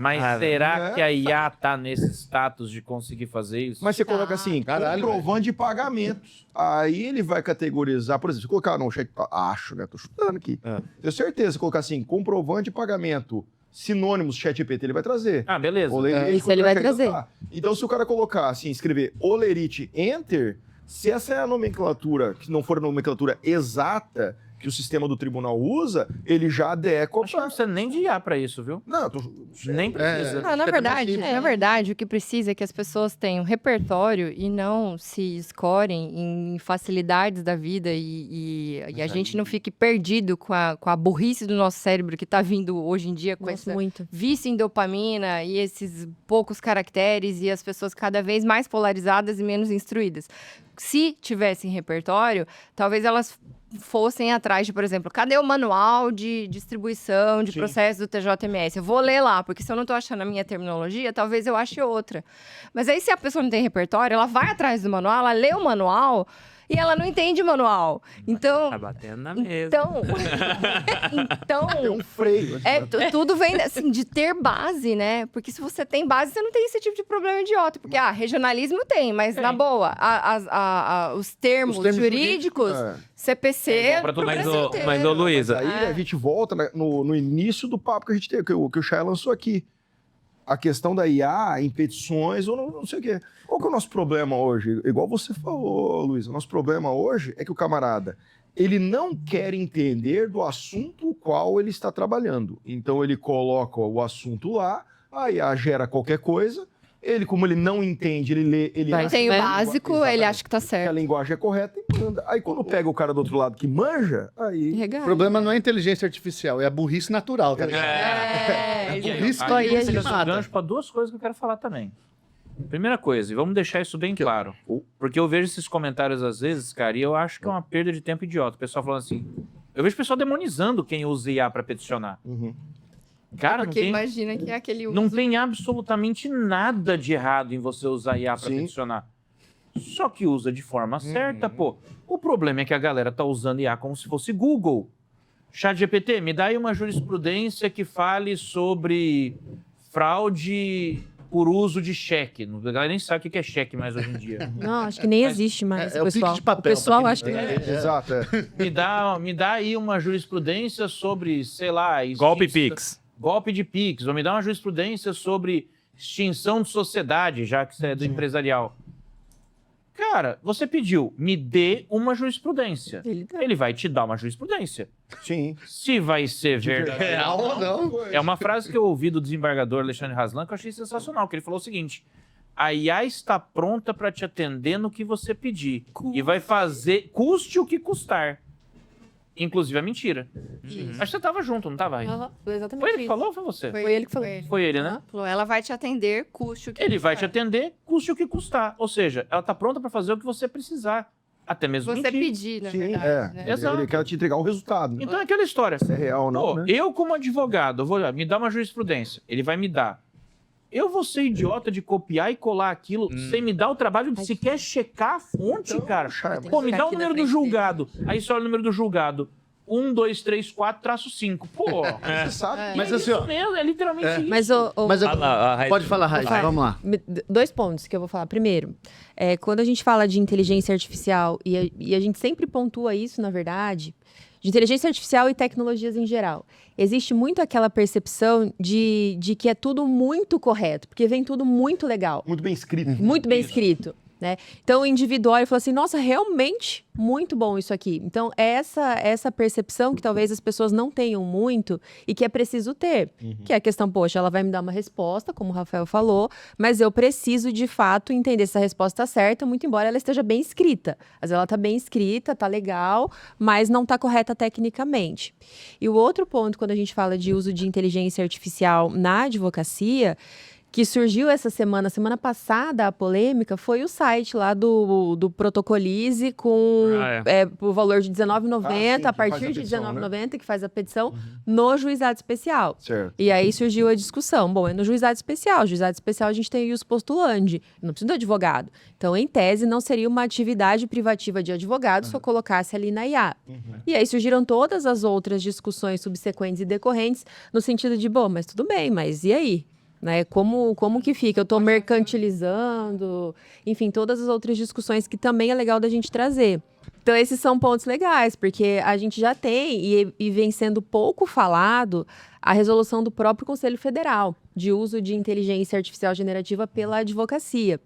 Mas Ah, será né? que a IA tá nesse status de conseguir fazer isso? Mas você coloca assim, Caralho, comprovante de pagamentos. Aí ele vai categorizar, por exemplo, se colocar no chat, acho, né? Tô chutando aqui. Tenho certeza, se colocar assim, comprovante de pagamento, sinônimos chat GPT, ele vai trazer. Ah, beleza. Olerite, Isso ele vai contra-cheque, trazer. tá. Então, se o cara colocar assim, escrever olerite, enter, se essa é a nomenclatura, que não for a nomenclatura exata que o sistema do tribunal usa, ele já adequa Acho que não precisa nem de IA para isso, viu? Não, eu tô... Nem precisa. Ah, na Fica verdade, mais simples. na verdade, o que precisa é que as pessoas tenham repertório e não se escorem em facilidades da vida e a gente não fique perdido com a burrice do nosso cérebro que está vindo hoje em dia com Nossa, essa muito. vício em dopamina e esses poucos caracteres e as pessoas cada vez mais polarizadas e menos instruídas. Se tivessem repertório, talvez elas fossem atrás de, por exemplo, cadê o manual de distribuição de processo do TJMS? Eu vou ler lá, porque se eu não estou achando a minha terminologia, talvez eu ache outra. Mas aí, se a pessoa não tem repertório, ela vai atrás do manual, ela lê o manual e ela não entende o manual. Então... Tá batendo na mesa. Então... É um freio. Tudo vem assim, de ter base, né? Porque se você tem base, você não tem esse tipo de problema idiota. Porque, regionalismo tem, mas na boa, os termos jurídicos, CPC... É igual pra todo Mas, mundo. mas, ô Luísa, Aí a gente volta no início do papo que a gente teve, que o Chay lançou aqui. a questão da IA em petições ou não sei o quê. Qual que é o nosso problema hoje? Igual você falou, Luiz, o nosso problema hoje é que o camarada, ele não quer entender do assunto o qual ele está trabalhando. Então ele coloca o assunto lá, a IA gera qualquer coisa, ele, como ele não entende, ele lê, ele Vai. acha Tem o né? básico, Exatamente. ele acha que tá que a certo. linguagem é correta e manda. Aí quando pega o cara do outro lado que manja, aí... O Regar. problema não é a inteligência artificial, é a burrice natural, tá ligado? É, E aí, burrice aí que você se já deu mata. gancho para duas coisas que eu quero falar também. Primeira coisa, e vamos deixar isso bem claro, porque eu vejo esses comentários às vezes, cara, e eu acho que é uma perda de tempo idiota. O pessoal falando assim, eu vejo o pessoal demonizando quem usa IA para peticionar. Uhum. Cara, porque imagina que é aquele não uso... tem absolutamente nada de errado em você usar IA para Sim. peticionar. Só que usa de forma certa, pô. O problema é que a galera tá usando IA como se fosse Google. ChatGPT, me dá aí uma jurisprudência que fale sobre fraude por uso de cheque. A galera nem sabe o que é cheque mais hoje em dia. Não, acho que nem existe mais, É o pessoal. pique de papel, O pessoal pra quem acha que não não tem. Exato, é. Me dá aí uma jurisprudência sobre, sei lá... Golpe extinção- Pix. Golpe de Pix. Ou me dá uma jurisprudência sobre extinção de sociedade, já que você é do empresarial. Cara, você pediu, me dê uma jurisprudência. Ele vai te dar uma jurisprudência. Sim. Se vai ser verdade. Real ou não? É uma frase que eu ouvi do desembargador Alexandre Haslan que eu achei sensacional, que ele falou o seguinte: a IA está pronta para te atender no que você pedir e vai fazer, custe o que custar. Inclusive a mentira. Acho que você estava junto, não estava aí? Aham, foi exatamente Foi ele que isso. falou ou foi você? Foi ele que falou. Foi ele, né? Falou, ela vai te atender, custe o que Ele vai te custar. atender, custe o que custar. Ou seja, ela está pronta para fazer o que você precisar. Até mesmo Você mentir. pedir, na Sim, verdade. Né? Exato. Ele quer te entregar um resultado. Né? Então é aquela história. Se é real ou não, Pô, né? eu como advogado, eu vou me dar uma jurisprudência. Ele vai me dar. Eu vou ser idiota de copiar e colar aquilo sem me dar o trabalho de sequer checar a fonte, cara. Pô, me dá o número do julgado. Aí só o número do julgado. 1, 2, 3, 4, -5. Pô, Você sabe. Mas é assim, isso ó, mesmo, é literalmente isso. Mas, mas eu- Raíssa, pode falar, Raíssa, Vai. vamos lá. 2 pontos que eu vou falar. Primeiro, quando a gente fala de inteligência artificial, e a gente sempre pontua isso, na verdade, de inteligência artificial e tecnologias em geral, existe muito aquela percepção de que é tudo muito correto, porque vem tudo muito legal, Muito bem escrito. muito bem escrito. Né? Então, o indivíduo olha e fala assim, nossa, realmente muito bom isso aqui. Então, essa percepção que talvez as pessoas não tenham muito e que é preciso ter. Que é a questão, poxa, ela vai me dar uma resposta, como o Rafael falou, mas eu preciso, de fato, entender se a resposta está certa, muito embora ela esteja bem escrita. Às vezes ela está bem escrita, está legal, mas não está correta tecnicamente. E o outro ponto, quando a gente fala de uso de inteligência artificial na advocacia, que surgiu essa semana passada, a polêmica, foi o site lá do Protocolize com o valor de R$19,90, a partir de R$19,90, que faz a petição, no juizado especial. Certo. E aí surgiu a discussão. Bom, é no juizado especial. Juizado especial a gente tem os postulandi, não precisa do advogado. Então, em tese, não seria uma atividade privativa de advogado se eu colocasse ali na IA. E aí surgiram todas as outras discussões subsequentes e decorrentes, no sentido de, bom, mas tudo bem, mas e aí? Né? Como que fica? Eu estou mercantilizando, enfim, todas as outras discussões que também é legal da gente trazer. Então, esses são pontos legais, porque a gente já tem, e vem sendo pouco falado, a resolução do próprio Conselho Federal de uso de inteligência artificial generativa pela advocacia.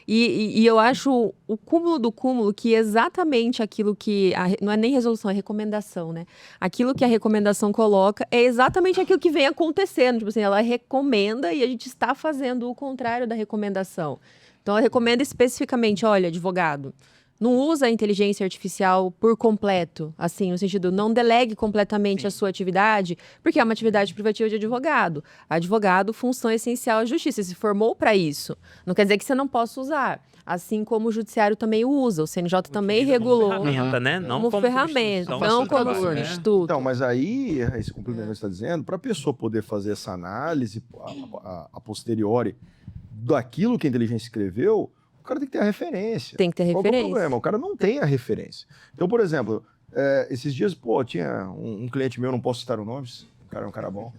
E eu acho o cúmulo do cúmulo que exatamente aquilo que... não é nem resolução, é recomendação, né? Aquilo que a recomendação coloca é exatamente aquilo que vem acontecendo. Tipo assim, ela recomenda e a gente está fazendo o contrário da recomendação. Então, ela recomenda especificamente, olha, advogado, não usa a inteligência artificial por completo, assim, no sentido, não delegue completamente a sua atividade, porque é uma atividade privativa de advogado. Advogado, função essencial à justiça, se formou para isso. Não quer dizer que você não possa usar. Assim como o judiciário também o usa, o CNJ também regulou. ferramenta, né? Não Como ferramenta, substituição. não como facilitador, né? substituto. Então, mas aí, esse complemento que você está dizendo, para a pessoa poder fazer essa análise a posteriori daquilo que a inteligência escreveu, o cara tem que ter a referência. Tem que ter Qual que é o referência. problema? O cara não tem a referência. Então, por exemplo, esses dias, tinha um cliente meu, não posso citar o nome, o cara é um cara bom.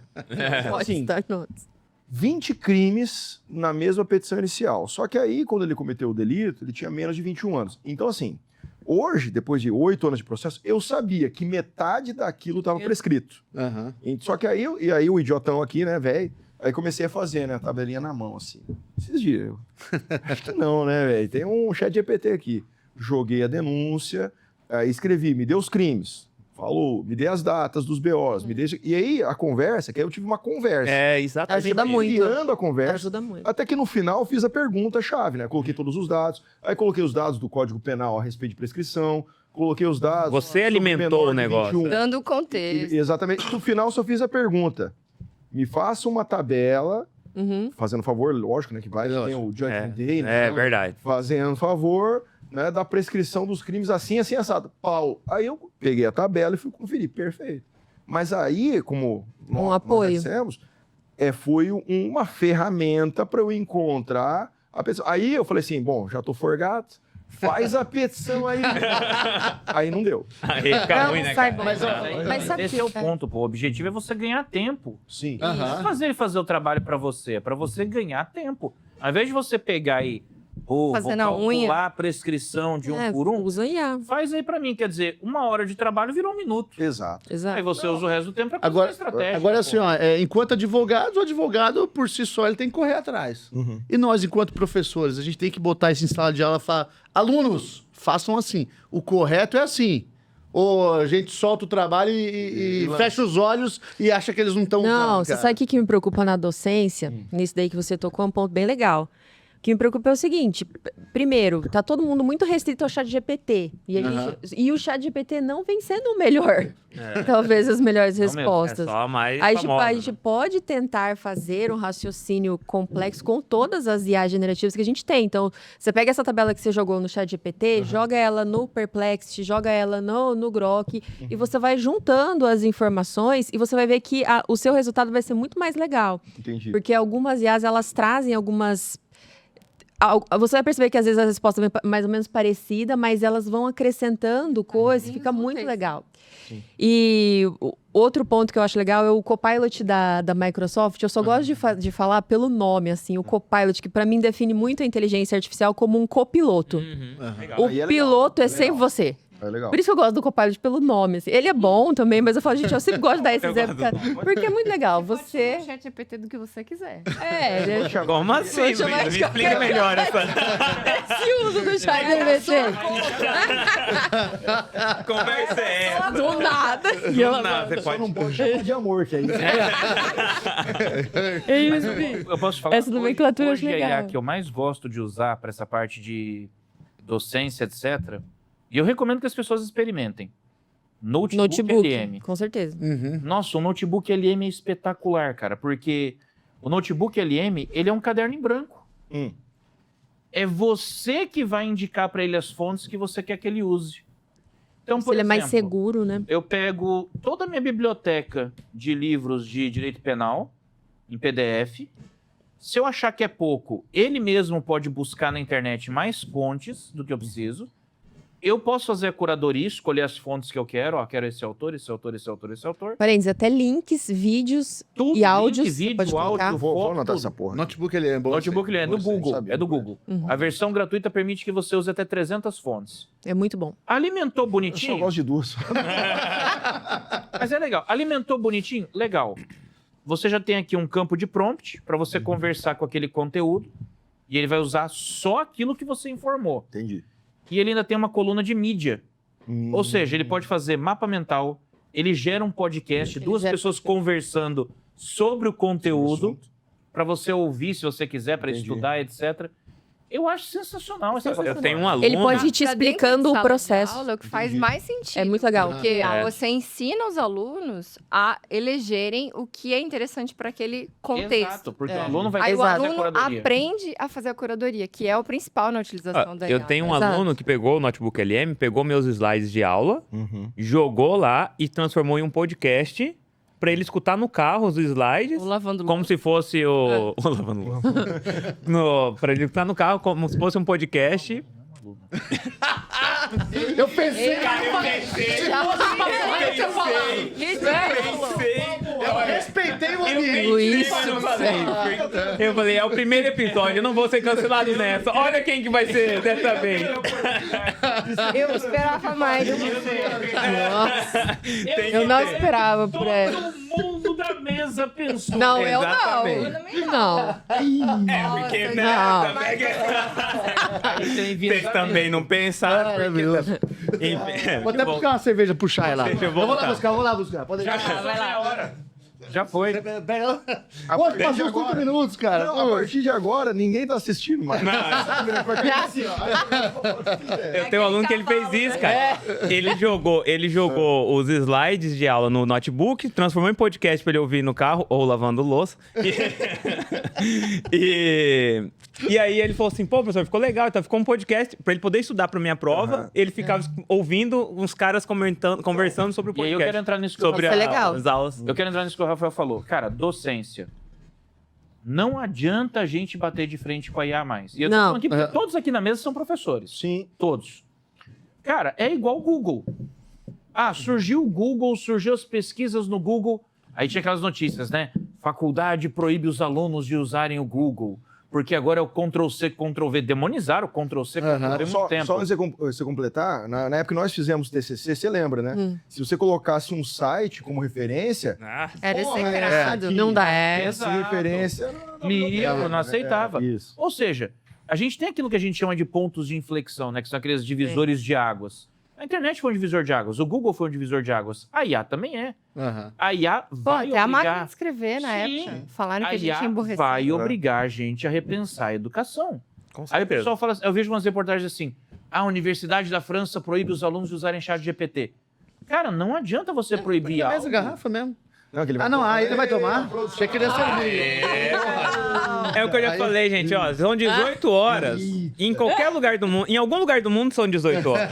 Pode Assim, estar notes. 20 crimes na mesma petição inicial. Só que aí, quando ele cometeu o delito, ele tinha menos de 21 anos. Então, assim, hoje, depois de 8 anos de processo, eu sabia que metade daquilo estava prescrito. Aham. Só que aí o idiotão aqui, né, velho, Aí comecei a fazer, né? A tabelinha na mão, assim. Esses dias. Acho que não, né, velho? Tem um chat GPT aqui. Joguei a denúncia, aí escrevi, me dê os crimes. Falou, me dê as datas dos BOs, me dê... E aí, a conversa, que aí eu tive uma conversa. Exatamente. Ajuda muito. Criando a conversa. Ajuda muito. Até que no final eu fiz a pergunta-chave, né? Coloquei todos os dados. Aí coloquei os dados do Código Penal a respeito de prescrição. Coloquei os dados... Você sobre alimentou menor o de negócio. 21. Dando contexto. Exatamente. No final só fiz a pergunta. Me faça uma tabela, fazendo favor, lógico, né? Que vai, tem o Judgment Day, né? É verdade. Fazendo favor, né, da prescrição dos crimes assim, assim, assado. Pau. Aí eu peguei a tabela e fui conferir. Perfeito. Mas aí, como nós apoio. dissemos, foi uma ferramenta para eu encontrar a pessoa. Aí eu falei assim, bom, já tô forgado, faz a petição aí. Aí não deu. Aí fica ruim, né, sai cara? bom. Mas sabe Esse que- é o ponto, pô. O objetivo é você ganhar tempo. Sim. Não é fazer ele fazer o trabalho pra você, é pra você ganhar tempo. Ao invés de você pegar e vou Fazer na calcular unha. a prescrição de um por um, Usa IA. faz aí pra mim. Quer dizer, 1 hora de trabalho virou 1 minuto. Exato. Aí Exato. você usa o resto do tempo pra Agora, construir estratégia. agora pô. assim, ó, enquanto advogado, o advogado por si só ele tem que correr atrás. E nós, enquanto professores, a gente tem que botar isso em sala de aula e falar: alunos, façam assim. O correto é assim. Ou a gente solta o trabalho e fecha os olhos e acha que eles não estão. Não, você sabe o que me preocupa na docência? Nisso daí que você tocou, é um ponto bem legal. O que me preocupa é o seguinte: primeiro, tá todo mundo muito restrito ao chat GPT. E o chat GPT não vem sendo o melhor. Talvez as melhores mesmo, respostas. É só a mais A gente, famosa, a gente né? pode tentar fazer um raciocínio complexo com todas as IA generativas que a gente tem. Então, você pega essa tabela que você jogou no chat GPT, joga ela no Perplexity, joga ela no Grok, e você vai juntando as informações e você vai ver que o seu resultado vai ser muito mais legal. Entendi. Porque algumas IAs, elas trazem algumas... Você vai perceber que às vezes a resposta vem mais ou menos parecida, mas elas vão acrescentando coisas, fica muito legal. E outro ponto que eu acho legal é o Copilot da Microsoft. Eu só gosto de falar pelo nome, assim, o Copilot, que para mim define muito a inteligência artificial como um copiloto. O Aí é legal, piloto é legal. sempre você. É legal. Por isso que eu gosto do Copilot pelo nome. Assim. Ele é bom também, mas eu falo, gente, eu sempre gosto de dar esse Eu exemplo, gosto cara, porque é muito legal. Você... Chat GPT do que você quiser. Como assim, Vou chamar Luiz? de Me explica melhor essa esse uso do chat GPT. conversa. É Do nada. E do nada, você Só pode... não pode chamar de amor, que aí... Mas eu posso te falar, Essa nomenclatura eu acho hoje a IA legal. que eu mais gosto de usar para essa parte de docência, etc. E eu recomendo que as pessoas experimentem. Notebook LM. Com certeza. Nossa, o notebook LM é espetacular, cara, porque o notebook LM, ele é um caderno em branco. É você que vai indicar para ele as fontes que você quer que ele use. Então, por Ele é mais exemplo, seguro, né? eu pego toda a minha biblioteca de livros de direito penal em PDF. Se eu achar que é pouco, ele mesmo pode buscar na internet mais fontes do que eu preciso. Eu posso fazer a curadoria, escolher as fontes que eu quero. Ó, quero esse autor, esse autor, esse autor, esse autor. Parênteses, até links, vídeos Tudo, e áudios. link, você vídeo, pode colocar. áudio, Vou foto, anotar tudo. essa porra. Notebook ele é bom. Notebook ele é do Você Google. sabia, É do né? Google. A versão gratuita permite que você use até 300 fontes. É muito bom. Alimentou Eu só bonitinho? gosto de duas. Mas é legal. Alimentou bonitinho? Legal. Você já tem aqui um campo de prompt para você conversar com aquele conteúdo. E ele vai usar só aquilo que você informou. Entendi. E ele ainda tem uma coluna de mídia. Ou seja, ele pode fazer mapa mental, ele gera um podcast, duas gera pessoas conversando sobre o conteúdo, para você ouvir se você quiser, para Entendi. estudar, etc. Eu acho sensacional essa coisa. Eu tenho um aluno... Ele pode ir te Pra dentro explicando de o sala de processo. aula, é o que faz mais sentido. É muito legal. Porque É. você ensina os alunos a elegerem o que é interessante para aquele contexto. Exato, porque o aluno vai Aí o Exato. fazer a aluno curadoria. aprende a fazer a curadoria, que é o principal na utilização da IA. Eu tenho um Exato. aluno que pegou o Notebook LM, pegou meus slides de aula, jogou lá e transformou em um podcast pra ele escutar no carro os slides, O lavando como se fosse o... o lavando louça. Pra ele escutar no carro como se fosse um podcast. Eu pensei. Eu respeitei o ambiente. Luiz, Eu falei, é o primeiro episódio, eu não vou ser cancelado nessa. Olha quem que vai ser dessa vez. Eu esperava mais. eu não esperava por ela. Todo mundo da mesa pensou. Não, eu Exatamente. não. Porque, né? Não. Também que- Aí você inventa- Vocês também não pensaram. porque- Maravilhoso. Enfim, Vou até buscar uma cerveja pro Chay lá. Deixa eu Eu vou lá voltar. buscar. Pode deixar. Vai lá. Já foi. Pega lá. A Pode partir passar de uns 30 agora- minutos, cara. Não, a partir de agora, ninguém tá assistindo mais. Eu tenho um aluno que ele fez isso, cara. Ele jogou os slides de aula no notebook, transformou em podcast pra ele ouvir no carro ou lavando louça. E aí ele falou assim, pô, professor, ficou legal. Então ficou um podcast pra ele poder estudar pra minha prova. Ele ficava ouvindo uns caras conversando sobre o E aí podcast. eu quero entrar nisso que sobre Isso é legal. as aulas. Eu quero entrar nisso que o Rafael falou. Cara, docência. Não adianta a gente bater de frente com a IA mais. E eu tô Não. falando aqui porque todos aqui na mesa são professores. Sim. Todos. Cara, é igual o Google. Ah, surgiu o Google, surgiu as pesquisas no Google. Aí tinha aquelas notícias, né? Faculdade proíbe os alunos de usarem o Google. Porque agora é o Ctrl-C, Ctrl-V. Demonizaram o Ctrl-C, Ctrl-V há muito Só tempo. antes de você completar, na época que nós fizemos TCC, você lembra, né? Se você colocasse um site como referência, Ah, Era Porra, sagrado. é. Não dá. essa Exato. referência... Livro, não aceitava. Isso. Ou seja, a gente tem aquilo que a gente chama de pontos de inflexão, né? Que são aqueles divisores de águas. A internet foi um divisor de águas, o Google foi um divisor de águas, a IA também é. Aham. A IA Pô, vai até a máquina de obrigar... escrever na Sim. época. Falaram que A a gente IA ia emborrecer. vai obrigar a gente a repensar a educação. com Aí o certeza. pessoal fala, eu vejo umas reportagens assim, a Universidade da França proíbe os alunos de usarem chat GPT. Cara, não adianta você proibir É algo. essa garrafa mesmo. Não, que ele vai Ah, não, tomar. aí ele vai tomar. Achei que ele ia servir. É o que eu já falei, gente, ó. São 18 horas. Em qualquer lugar do mundo. Em algum lugar do mundo são 18 horas.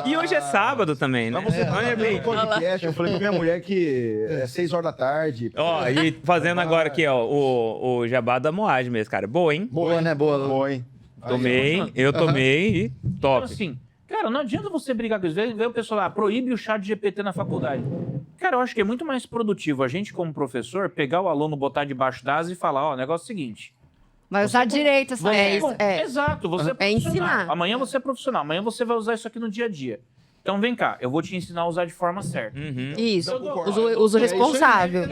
E hoje é sábado também, né? Olha bem. No podcast, eu falei com minha mulher que é 6 horas da tarde. Ó, e fazendo agora aqui, ó, o jabá da Moad mesmo, cara. Boa, hein? Boa, né? Boa. Boa, hein? Tomei, eu tomei e Então, top. assim, cara, não adianta você brigar com isso. Vê o pessoal lá, proíbe o chat GPT na faculdade. Cara, eu acho que é muito mais produtivo a gente, como professor, pegar o aluno, botar debaixo da asa e falar, ó, o negócio é o seguinte. Vai usar direito. Você- É isso. É. Exato, você é É profissional. ensinar. Amanhã você é profissional, amanhã você vai usar isso aqui no dia a dia. Então vem cá, eu vou te ensinar a usar de forma certa. Uhum. Isso. Eu Uso Eu responsável.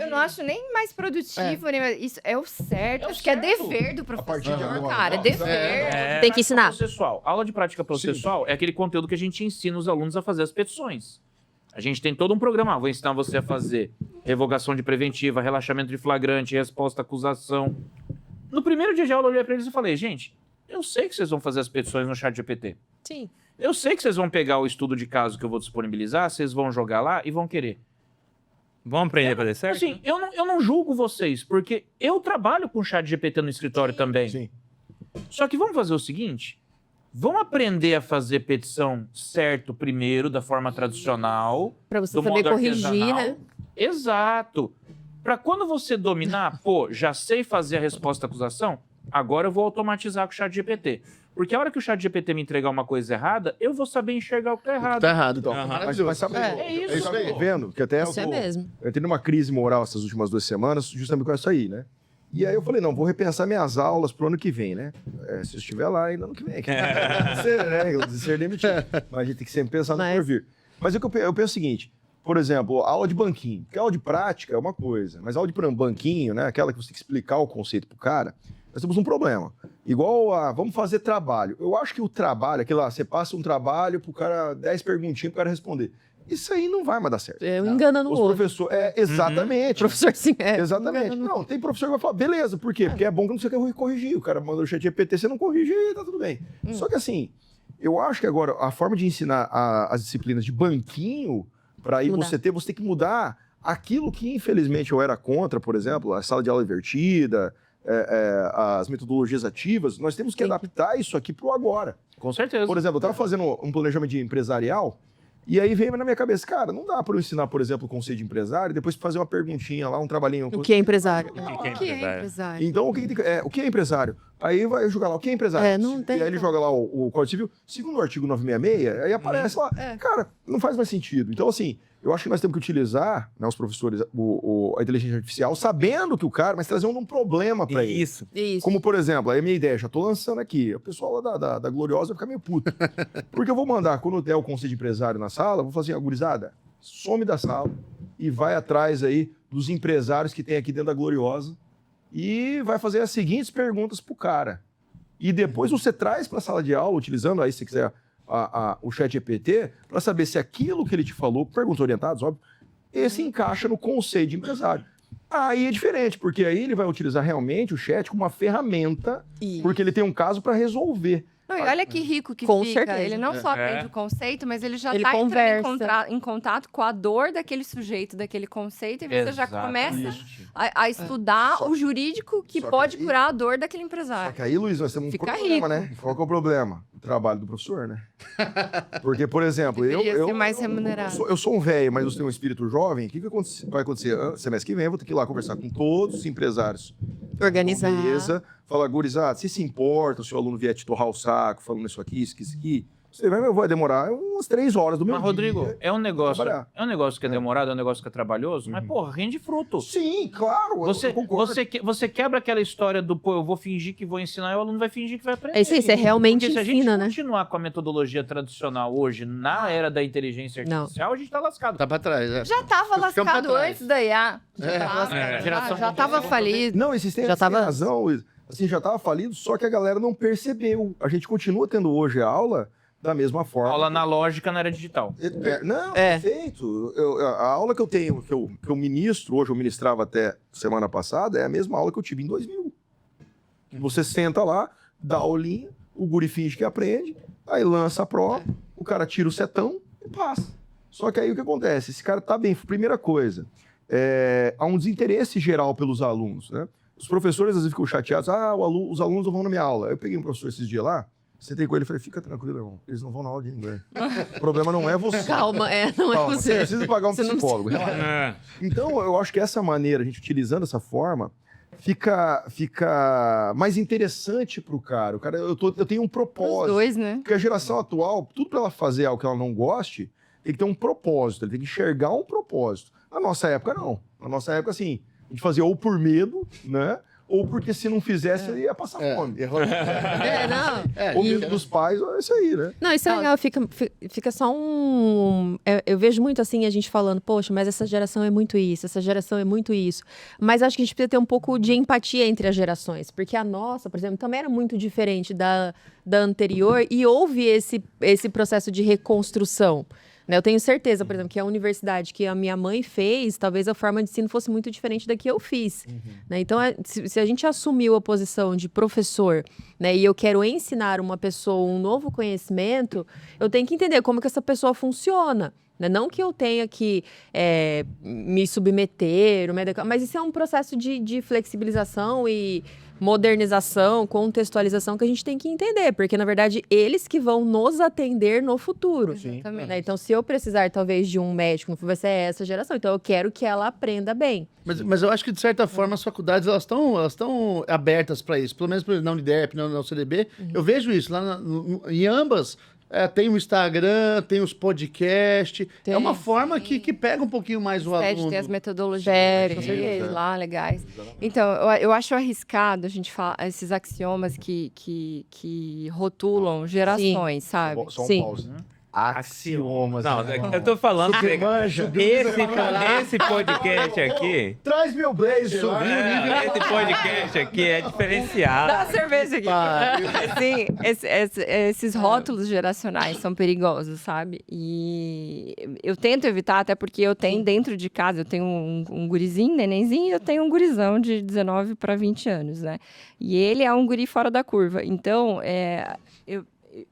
não acho nem mais produtivo, nem mais- isso é o certo. É o acho que é certo. dever do partir de professor, agora. cara. É dever. É. Tem que ensinar. Processual. Aula de prática processual é aquele conteúdo que a gente ensina os alunos a fazer as petições. A gente tem todo um programa. Vou ensinar você a fazer revogação de preventiva, relaxamento de flagrante, resposta à acusação. No primeiro dia de aula, eu olhei para eles e falei, gente, eu sei que vocês vão fazer as petições no chat GPT. Sim. Eu sei que vocês vão pegar o estudo de caso que eu vou disponibilizar, vocês vão jogar lá e vão querer. Vamos aprender pra dar certo? Assim, eu não julgo vocês, porque eu trabalho com chat GPT no escritório também. Sim. Só que vamos fazer o seguinte, vamos aprender a fazer petição certo primeiro, da forma tradicional. Pra você do saber modo corrigir, artesanal. né? Exato. Para quando você dominar, pô, já sei fazer a resposta à acusação, agora eu vou automatizar com o chat GPT. Porque a hora que o chat GPT me entregar uma coisa errada, eu vou saber enxergar o que tá errado. Tá errado. Então, Aham. mas sabe, É isso. eu tô vendo, que até Isso é mesmo. eu entrei numa crise moral essas últimas 2 semanas, justamente com isso aí, né? E aí eu falei, não, vou repensar minhas aulas pro ano que vem, né? Se eu estiver lá ainda ano que vem. Ser demitido. Mas a gente tem que sempre pensar no Mas- por vir. Mas eu penso o seguinte, por exemplo, aula de banquinho. Porque aula de prática é uma coisa, mas aula de banquinho, né? Aquela que você tem que explicar o conceito pro cara, nós temos um problema. Igual a, vamos fazer trabalho. Eu acho que o trabalho, aquilo lá, você passa um trabalho pro cara, 10 perguntinhas pro cara responder. Isso aí não vai mais dar certo. É um enganando o Os outro. professores, exatamente. Professor, sim. É. Exatamente. Não, tem professor que vai falar, beleza, por quê? Porque é bom que não você quer corrigir. O cara manda o chat GPT, você não corrige e tá tudo bem. Só que assim, eu acho que agora a forma de ensinar as disciplinas de banquinho, para aí Mudar. você tem que mudar aquilo que infelizmente eu era contra, por exemplo, a sala de aula invertida, as metodologias ativas, nós temos que Sim. adaptar isso aqui pro agora. Com certeza. Por exemplo, eu estava fazendo um planejamento de empresarial e aí veio na minha cabeça, cara, não dá para eu ensinar, por exemplo, o conceito de empresário e depois fazer uma perguntinha lá, um trabalhinho. O que é empresário? O que é O que é empresário? empresário? Então, o que é empresário? Aí vai jogar lá, o que é empresário? É, não tem E aí ele joga lá o Código Civil, segundo o artigo 966, aí aparece lá. Cara, não faz mais sentido. Então, assim, eu acho que nós temos que utilizar, né, os professores, a inteligência artificial, sabendo que o cara, mas trazendo um problema para ele. Isso. Isso. Como, por exemplo, aí a minha ideia, já tô lançando aqui, o pessoal lá da Gloriosa vai ficar meio puto. Porque eu vou mandar, quando der o conselho de empresário na sala, eu vou falar assim, gurizada, some da sala e vai atrás aí dos empresários que tem aqui dentro da Gloriosa e vai fazer as seguintes perguntas pro cara. E depois você traz para a sala de aula, utilizando aí, se quiser, o chat GPT, para saber se aquilo que ele te falou, perguntas orientadas, óbvio, esse encaixa no conceito de empresário. Aí é diferente, porque aí ele vai utilizar realmente o chat como uma ferramenta, porque ele tem um caso para resolver. Não, e olha que rico que Com fica. certeza. Ele não só aprende o conceito, mas ele já Ele está entrando conversa. em contato com a dor daquele sujeito, daquele conceito, e você já começa a estudar o jurídico que Só que pode aí- curar a dor daquele Só empresário. que aí, Luiz, nós temos um Fica problema, rico. né? Qual que é o problema? O trabalho do professor, né? Porque, por exemplo, Deveria ser mais remunerado. Eu sou um velho, mas eu tenho um espírito jovem. O que vai acontecer? Semestre que vem eu vou ter que ir lá conversar com todos os empresários. Organizar. Beleza. Fala, gurizada, se importa se o aluno vier te torrar o saco, falando isso aqui, isso aqui. Você vai demorar umas 3 horas do meu Mas, dia. Rodrigo, é um negócio que é demorado, é um negócio que é trabalhoso, mas, porra, rende fruto. Sim, claro. Você, eu concordo. você quebra aquela história do, pô, eu vou fingir que vou ensinar e o aluno vai fingir que vai aprender. É isso aí, você realmente Porque se a gente ensina, né? continuar com a metodologia tradicional hoje, na era da inteligência Não. artificial, a gente tá lascado. Tá pra trás, é. Já estava Ficamos pra lascado trás. antes da IA. É. Geração Já estava falido. Não, esse tem Já tava- razão, Luiz. Assim, já estava falido, só que a galera não percebeu. A gente continua tendo hoje a aula da mesma forma. Aula analógica na era digital. Não, É. perfeito. A aula que eu tenho, que eu ministro, hoje eu ministrava até semana passada, é a mesma aula que eu tive em 2000. Você senta lá, dá a aulinha, o guri finge que aprende, aí lança a prova, o cara tira o setão e passa. Só que aí o que acontece? Esse cara tá bem. Primeira coisa, há um desinteresse geral pelos alunos, né? Os professores às vezes ficam chateados, os alunos não vão na minha aula. Eu peguei um professor esses dias lá, sentei com ele e falei, fica tranquilo, irmão, eles não vão na aula de inglês. O problema não é você. Calma, não é Calma, você você. precisa pagar um Você não psicólogo. relaxa. Então, eu acho que essa maneira, a gente utilizando essa forma, fica mais interessante pro cara. O cara, eu tenho um Os propósito. dois, né? Porque a geração atual, tudo para ela fazer algo que ela não goste, tem que ter um propósito, ele tem que enxergar um propósito. Na nossa época, não. Na nossa época, assim, a gente fazia ou por medo, né? Ou porque se não fizesse, ele ia passar fome. Errou. Ou medo dos pais, é isso aí, né? Não, isso é legal, fica só um... Eu vejo muito assim, a gente falando, poxa, mas essa geração é muito isso, essa geração é muito isso. Mas acho que a gente precisa ter um pouco de empatia entre as gerações, porque a nossa, por exemplo, também era muito diferente da anterior e houve esse processo de reconstrução. Né? Eu tenho certeza, por exemplo, que a universidade que a minha mãe fez, talvez a forma de ensino fosse muito diferente da que eu fiz. Né? Então, se a gente assumiu a posição de professor, né, e eu quero ensinar uma pessoa um novo conhecimento, eu tenho que entender como que essa pessoa funciona. Né? Não que eu tenha que me submeter, mas isso é um processo de flexibilização e modernização, contextualização que a gente tem que entender, porque, na verdade, eles que vão nos atender no futuro. Exatamente. Né? Então, se eu precisar, talvez, de um médico, vai ser essa geração. Então, eu quero que ela aprenda bem. Mas eu acho que, de certa forma, as faculdades elas estão abertas para isso. Pelo menos na Unidep, na UCDB. Eu vejo isso. Lá em ambas, tem o Instagram, tem os podcasts. Tem. É uma forma que pega um pouquinho mais o aluno. Tem as metodologias Com deles lá, legais. Então, eu acho arriscado a gente falar esses axiomas que rotulam gerações, sabe? Só um Sim. pause. Axiomas. Não, né? eu tô falando que Manja, esse podcast aqui, Traz meu blazer lá. esse podcast aqui é diferenciado. Dá uma cerveja aqui. Sim, esses rótulos geracionais são perigosos, sabe? E eu tento evitar, até porque eu tenho dentro de casa, eu tenho um gurizinho, nenenzinho, e eu tenho um gurizão de 19 para 20 anos, né? E ele é um guri fora da curva. Então,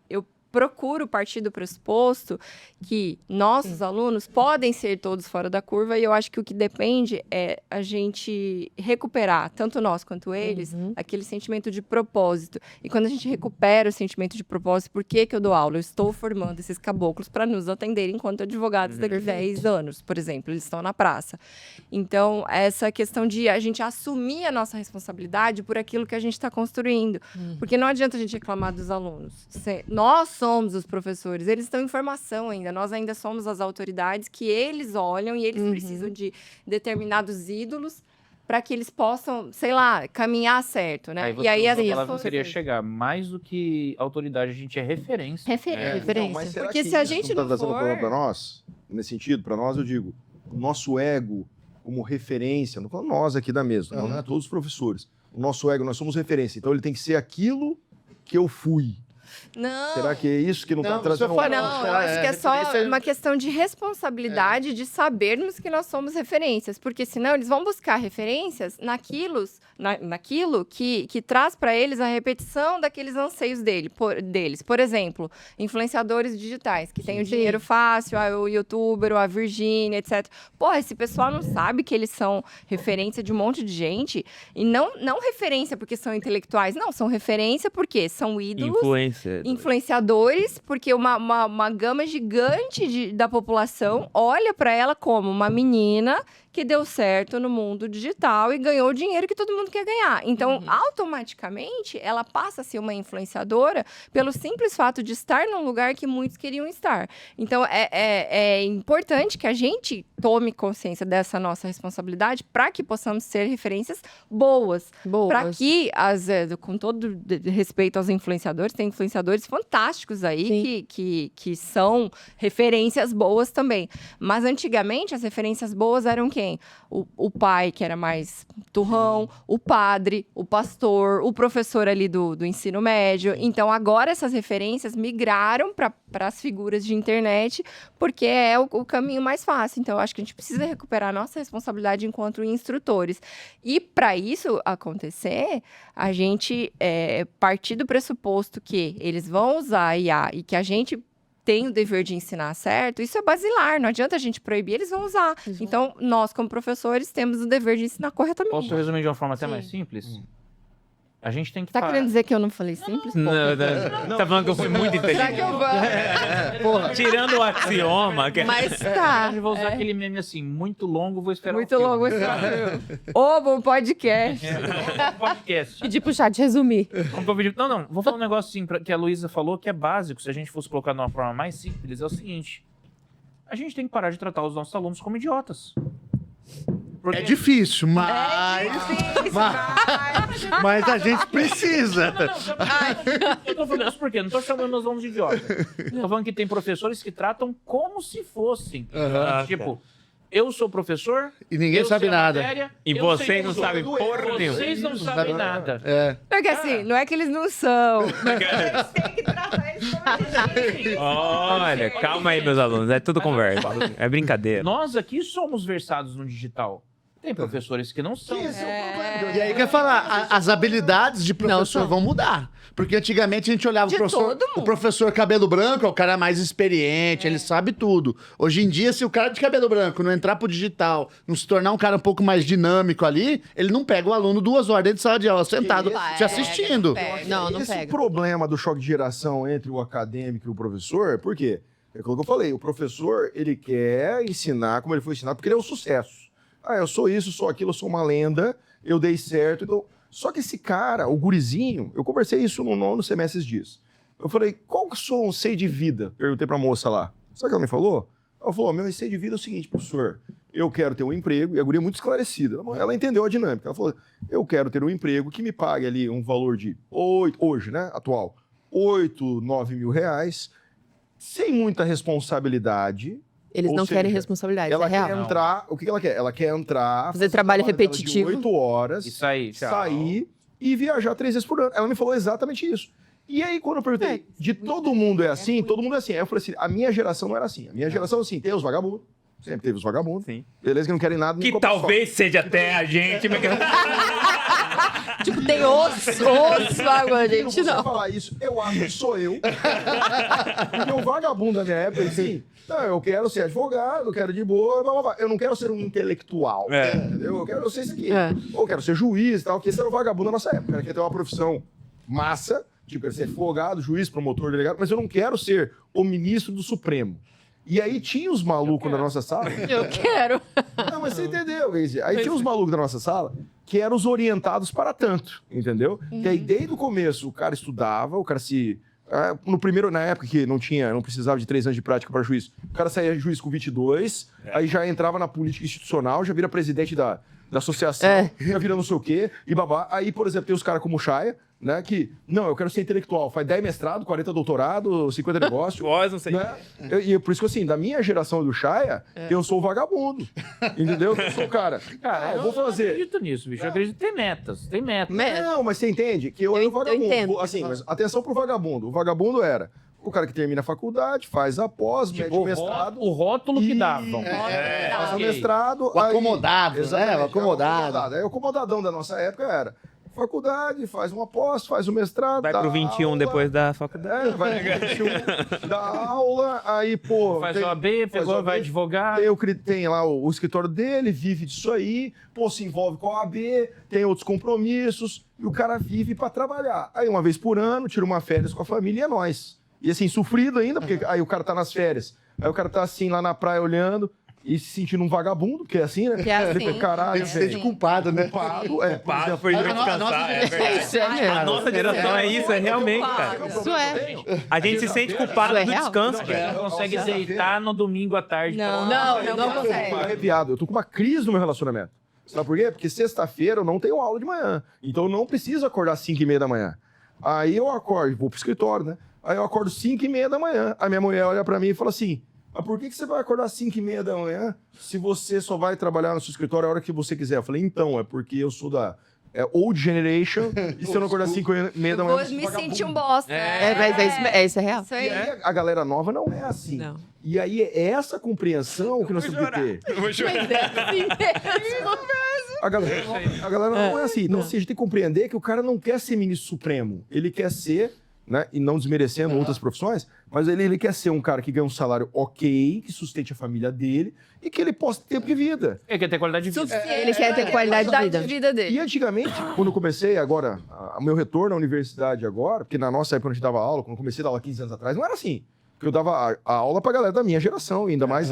eu procuro partir do pressuposto que nossos alunos podem ser todos fora da curva, e eu acho que o que depende é a gente recuperar, tanto nós quanto eles, aquele sentimento de propósito. E quando a gente recupera o sentimento de propósito, por que eu dou aula? Eu estou formando esses caboclos para nos atenderem enquanto advogados daqui a 10 anos, por exemplo. Eles estão na praça. Então, essa questão de a gente assumir a nossa responsabilidade por aquilo que a gente está construindo. Porque não adianta a gente reclamar dos alunos. Nós somos os professores, eles estão em formação ainda, nós ainda somos as autoridades que eles olham e eles precisam de determinados ídolos para que eles possam, sei lá, caminhar certo, né? E aí a as palavra seria chegar. Mais do que autoridade, a gente é referência. Referência. Mas será Porque que se a isso gente tá não trazendo for- problema para nós? Nesse sentido, para nós, eu digo, o nosso ego, como referência, não falo nós aqui da mesa, não, né? Todos os professores. O nosso ego, nós somos referência. Então ele tem que ser aquilo que eu fui. Não. Será que é isso que não está trazendo? Não, eu acho que é só uma questão de responsabilidade de sabermos que nós somos referências, porque senão eles vão buscar referências naquilo que traz para eles a repetição daqueles anseios deles. Por exemplo, influenciadores digitais, que têm o dinheiro fácil, o youtuber, a Virgínia, etc. Porra, esse pessoal não sabe que eles são referência de um monte de gente, e não referência porque são intelectuais, não, são referência porque são ídolos, influenciadores, porque uma gama gigante da população olha para ela como uma menina que deu certo no mundo digital e ganhou o dinheiro que todo mundo quer ganhar. Então, automaticamente, ela passa a ser uma influenciadora pelo simples fato de estar num lugar que muitos queriam estar. Então, é importante que a gente tome consciência dessa nossa responsabilidade para que possamos ser referências boas. Para que, com todo respeito aos influenciadores, tem influenciadores fantásticos aí que são referências boas também. Mas, antigamente, as referências boas eram quem? O pai, que era mais turrão, o padre, o pastor, o professor ali do ensino médio. Então, agora essas referências migraram para as figuras de internet, porque é o caminho mais fácil. Então, eu acho que a gente precisa recuperar a nossa responsabilidade enquanto instrutores. E, para isso acontecer, a gente partir do pressuposto que eles vão usar a IA e que a gente tem o dever de ensinar certo, isso é basilar, não adianta a gente proibir, eles vão usar. Então, nós, como professores, temos o dever de ensinar corretamente. Posso resumir de uma forma até mais simples? A gente tem que Tá querendo dizer que eu não falei simples? Não, tá falando que eu fui muito inteligente. Será que eu vou? Porra. Tirando o axioma. Mas tá. Eu vou usar aquele meme assim, muito longo, vou esperar muito longo, vou esperar o bom podcast. podcast. Pedir pro chat resumir. Não, vou falar um negócio assim, que a Luísa falou, que é básico, se a gente fosse colocar de uma forma mais simples, é o seguinte. A gente tem que parar de tratar os nossos alunos como idiotas. É difícil, mas a gente precisa. Eu tô falando isso porque não tô chamando meus alunos de idiota. Tô falando que tem professores que tratam como se fossem. Tipo, eu sou professor e ninguém sabe nada. Matéria, E vocês não sabem porra nenhuma. Vocês não sabem nada. Porque assim, não é que eles não são. Eles têm que tratar isso como Olha, calma aí, meus alunos. É tudo conversa. É brincadeira. Nós aqui somos versados no digital. Tem professores que não são. E aí quer falar, as habilidades de professor vão mudar. Porque antigamente a gente olhava o professor cabelo branco, é o cara mais experiente, ele sabe tudo. Hoje em dia, se o cara de cabelo branco não entrar pro digital, não se tornar um cara um pouco mais dinâmico ali, ele não pega o aluno 2 horas dentro de sala de aula, sentado, te assistindo. Não Esse pega. problema do choque de geração entre o acadêmico e o professor, por quê? É aquilo que eu falei, o professor, ele quer ensinar como ele foi ensinado, porque ele é o sucesso. Eu sou isso, sou aquilo, eu sou uma lenda, eu dei certo. Então... Só que esse cara, o gurizinho, eu conversei isso no 9º semestre esses dias. Eu falei, qual que é o seu anseio de vida? Perguntei pra moça lá. Sabe o que ela me falou? Ela falou, meu anseio de vida é o seguinte, professor, eu quero ter um emprego, e a guria é muito esclarecida. Ela entendeu a dinâmica. Ela falou, eu quero ter um emprego que me pague ali um valor de 8, hoje, né, atual, 8, 9 mil reais, sem muita responsabilidade. Eles não querem responsabilidade, ela é real. quer entrar, o que ela quer? Ela quer entrar... Fazer trabalho repetitivo. De 8 horas. E sair E viajar 3 vezes por ano. Ela me falou exatamente isso. E aí, quando eu perguntei, de todo mundo é assim? Todo mundo é assim. Aí eu falei assim, a minha geração não era assim. A minha geração, assim, tem os vagabundos. Sempre teve os vagabundos. Sim. Beleza, que não querem nada. Que talvez seja até a gente. Tipo, tem osso agora, Eu não gente, vou não. falar isso. Eu acho que sou eu. Porque o vagabundo da minha época, assim... Não, eu quero ser advogado, eu quero de boa, blá, blá, blá. Eu não quero ser um intelectual, entendeu? Eu quero ser isso aqui. Ou eu quero ser juiz e tal, porque esse era o vagabundo da nossa época. Eu quero ter uma profissão massa, tipo, quero ser advogado, juiz, promotor, delegado, mas eu não quero ser o ministro do Supremo. E aí tinha os malucos na nossa sala... Eu quero. Não, mas você entendeu, Geise? Aí tinha os malucos da nossa sala que eram os orientados para tanto, entendeu? Que aí, desde o começo, o cara estudava, o cara se... No primeiro, na época que não precisava de 3 anos de prática para juiz, o cara saía juiz com 22, aí já entrava na política institucional, já vira presidente da associação, já vira não sei o quê, e babá. Aí, por exemplo, tem os caras como o Chaya, né, que, não, eu quero ser intelectual, faz 10 mestrado, 40 doutorado, 50 negócios. Pós, não sei. Né? E por isso que, assim, da minha geração do Chaya, eu sou o vagabundo, entendeu? Eu sou o cara, eu vou Eu fazer... acredito nisso, bicho. Eu acredito que tem metas. Tem metas. Não, mas você entende que eu era o vagabundo. entendo. Assim, mas atenção pro vagabundo. O vagabundo era o cara que termina a faculdade, faz a pós, mete o mestrado. O rótulo que davam. Faz o Ok. mestrado. O acomodado, exatamente, né? O acomodado. Aí o acomodadão da nossa época era faculdade, faz uma pós, faz o mestrado. Vai dá pro 21 aula, depois da faculdade. Vai pro 21, dá aula, aí, pô. Faz tem- o AB, faz pegou, o vai AB, advogar. tem lá o escritório dele, vive disso aí, pô, se envolve com a AB, tem outros compromissos, e o cara vive pra trabalhar. Aí, uma vez por ano, tira uma férias com a família e é nóis. E assim, sofrido ainda, porque aí o cara tá nas férias, aí o cara tá assim, lá na praia, olhando, e se sentindo um vagabundo, porque é assim, né? Que é assim, Ele, caralho, Ele se sente velho. culpado, né? Culpado, por Pá, exemplo, foi de A nossa descansar, é geração verdade. isso é mesmo. A nossa geração é isso, é realmente, cara. Isso é. A gente se sente culpado Isso é do real? descanso, Você cara. não consegue deitar no domingo à tarde. Não consegue. arrepiado. Eu tô com uma crise no meu relacionamento. Sabe por quê? Porque sexta-feira eu não tenho aula de manhã. Então eu não preciso acordar às 5h30 da manhã. Aí eu acordo, vou pro escritório, né? Aí eu acordo 5h30 da manhã. A minha mulher olha pra mim e fala assim: mas por que você vai acordar às 5h30 da manhã se você só vai trabalhar no seu escritório a hora que você quiser? Eu falei, então, é porque eu sou da Old Generation e se eu não acordar às 5h30 da manhã... Vou eu sou me vagabundo. sentir um bosta. Isso é real. Isso aí. E aí a galera nova não é assim. Não. E aí é essa compreensão que nós temos que ter. A galera não é assim. Então, assim, a gente tem que compreender que o cara não quer ser ministro supremo. Ele quer ser, né, e não desmerecendo outras profissões, mas ele quer ser um cara que ganha um salário ok, que sustente a família dele e que ele possa ter tempo de vida. Ele quer ter qualidade de vida. Ele quer ter qualidade de vida. dele. E antigamente, quando eu comecei agora, o meu retorno à universidade agora, porque na nossa época, quando a gente dava aula, quando eu comecei a dar aula 15 anos atrás, não era assim. Porque eu dava a aula pra galera da minha geração, ainda mais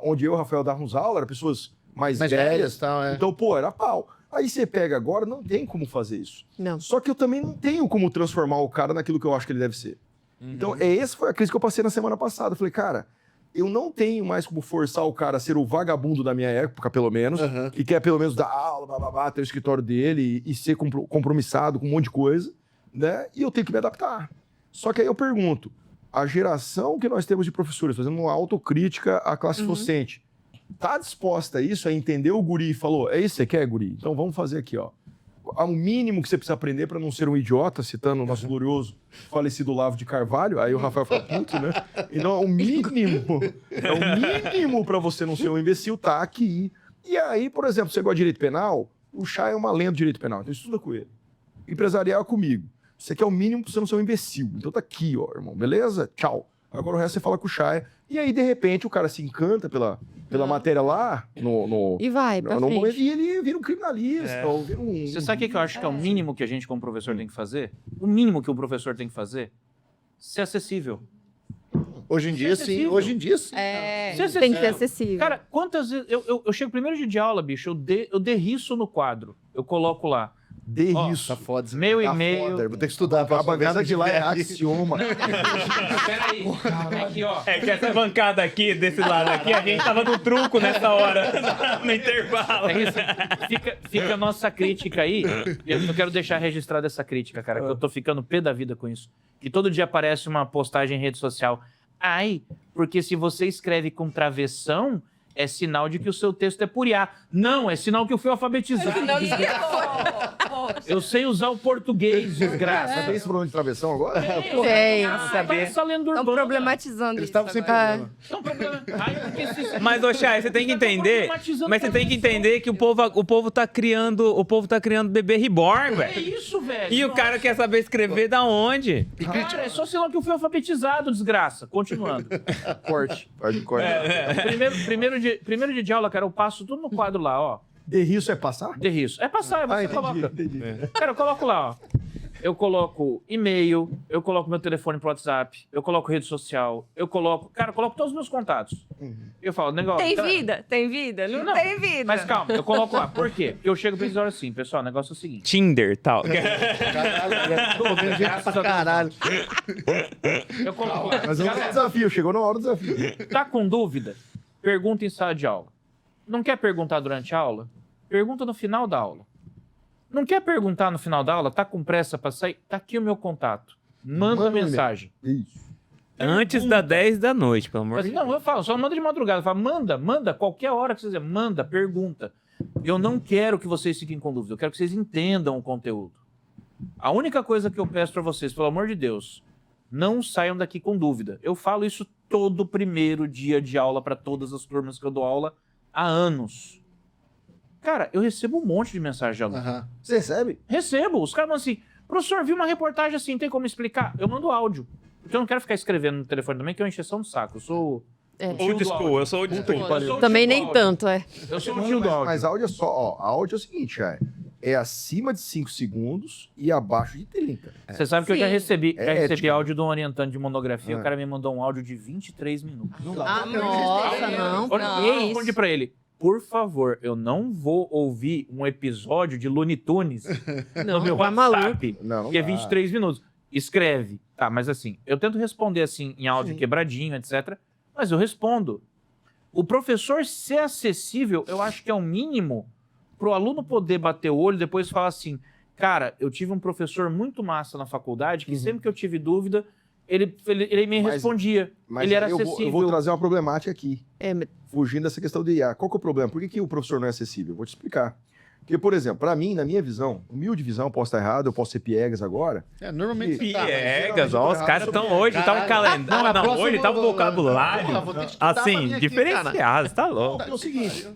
onde eu e o Rafael dávamos aula, eram pessoas mais velhas. e tal, é. Então, pô, era pau. Aí você pega agora, não tem como fazer isso. Não. Só que eu também não tenho como transformar o cara naquilo que eu acho que ele deve ser. Então, essa foi a crise que eu passei na semana passada. Eu falei, cara, eu não tenho mais como forçar o cara a ser o vagabundo da minha época, pelo menos, que quer pelo menos dar aula, blá, blá, blá, ter o escritório dele e ser compromissado com um monte de coisa, né? E eu tenho que me adaptar. Só que aí eu pergunto, a geração que nós temos de professores, fazendo uma autocrítica à classe docente, tá disposta a isso, a entender o guri e falou, é isso que você quer, guri? Então vamos fazer aqui, ó. Há um mínimo que você precisa aprender para não ser um idiota, citando o nosso glorioso falecido Olavo de Carvalho, aí o Rafael fala, puto, né? Então é o mínimo para você não ser um imbecil, tá aqui. E aí, por exemplo, você gosta de direito penal, o Chá é uma lenda de direito penal, então estuda com ele. Empresarial é comigo. Você quer o mínimo pra você não ser um imbecil. Então tá aqui, ó, irmão, beleza? Tchau. Agora o resto você fala com o Chá. E aí, de repente, o cara se encanta pela matéria lá no E vai pra no momento, frente. e ele vira um criminalista. Ou vira um... Você sabe o que eu acho que é o mínimo que a gente, como professor, tem que fazer? O mínimo que o professor tem que fazer? Ser acessível. Hoje em dia, sim. acessível. Hoje em dia, sim. É. Ser Tem que ser acessível. acessível. Cara, quantas vezes... Eu chego primeiro dia de aula, bicho, eu derriço no quadro. Eu coloco lá. Derriço. Tá foda. Meu Tá e-mail. foda. Vou ter que estudar pra A bancada de lá é aqui. axioma. Peraí. Aqui, ó. É que essa bancada aqui, desse lado aqui, a gente tava no truco nessa hora, no intervalo. É isso. Fica a nossa crítica aí. Eu quero deixar registrada essa crítica, cara, que eu tô ficando pé da vida com isso. Que todo dia aparece uma postagem em rede social. Ai, porque se você escreve com travessão, é sinal de que o seu texto é por IA. Não, é sinal que eu fui alfabetizado. Eu sei usar o português, desgraça. Tem esse problema de travessão agora? Tem. Essa lenda Estão urbana. problematizando Eles isso. estavam sem agora. problema. Não, problema. Ai, porque se- Mas, ô Chay, você tem que entender. Mas você tem que entender que o povo tá criando bebê reborn, É velho. isso, velho. E o cara quer saber escrever da onde? Cara, é só sinal que eu fui alfabetizado, desgraça. Continuando. Corte. Pode corte. Primeiro dia de aula, cara, eu passo tudo no quadro lá, ó. Derriço é passar? Derriço. É passar, você entendi, coloca. entendi. Cara, eu coloco lá, ó. Eu coloco e-mail, eu coloco meu telefone pro WhatsApp, eu coloco rede social, eu coloco todos os meus contatos. Eu falo, negócio. Tem vida? Tem vida? Não, tem vida. Mas calma, eu coloco lá. Por quê? Porque eu chego pra eles e olho assim, pessoal, o negócio é o seguinte. Tinder, tal. Caralho, tô vendo gente pra caralho. Eu coloco lá. Mas é um desafio, chegou na hora do desafio. Tá com dúvida? Pergunta em sala de aula. Não quer perguntar durante a aula? Pergunta no final da aula. Não quer perguntar no final da aula? Tá com pressa para sair? Tá aqui o meu contato. Manda mensagem. Isso. Antes das 10 da noite, pelo amor Mas, de não, Deus. eu falo, só manda de madrugada. Eu falo, manda, qualquer hora que vocês quiserem. Manda, pergunta. Eu não quero que vocês fiquem com dúvida. Eu quero que vocês entendam o conteúdo. A única coisa que eu peço para vocês, pelo amor de Deus, não saiam daqui com dúvida. Eu falo isso todo primeiro dia de aula para todas as turmas que eu dou aula há anos. Cara, eu recebo um monte de mensagem de aluno. Aham. Você recebe? Recebo. Os caras falam assim, professor, vi uma reportagem assim, tem como explicar? Eu mando áudio. Porque eu não quero ficar escrevendo no telefone também, que é uma encheção de saco. Eu sou... É. o tio Old do school, áudio. eu sou old Puta school. que pariu. Eu sou o Também tio do nem áudio. tanto, é. Eu sou o tio do Mas, áudio. mas áudio é só, ó, áudio é o seguinte, é acima de 5 segundos e abaixo de 30. Você sabe que eu já Sim. recebi, É já recebi ético. áudio de um orientando de monografia, Ah. o cara me mandou um áudio de 23 minutos. Não dá. Ah, nossa, não. Olha, que eu isso. respondi pra ele, por favor, eu não vou ouvir um episódio de Looney Tunes no Não, meu tá maluco. WhatsApp, Não que é dá. 23 minutos. Escreve. Tá, mas assim, eu tento responder assim, em áudio Sim. quebradinho, etc. Mas eu respondo. O professor ser acessível, eu acho que é o mínimo pro aluno poder bater o olho e depois falar assim, cara, eu tive um professor muito massa na faculdade que sempre que eu tive dúvida, ele me Mas- respondia. Mas ele era eu acessível. vou trazer uma problemática aqui, É, mas- fugindo dessa questão do IA. Qual que é o problema? Por que o professor não é acessível? Vou te explicar. Porque, por exemplo, para mim, na minha visão, humilde visão, posso estar errado, eu posso ser piegas agora. Normalmente tá, mas Piegas, ó, os geralmente caras eu estão tô errado, hoje, tá um caralho. calendário. Na Não, próxima hoje tá um eu vou- vocabulário. Porra, vou ter que estudar pra vir Assim, aqui, diferenciado, tá louco. É o seguinte,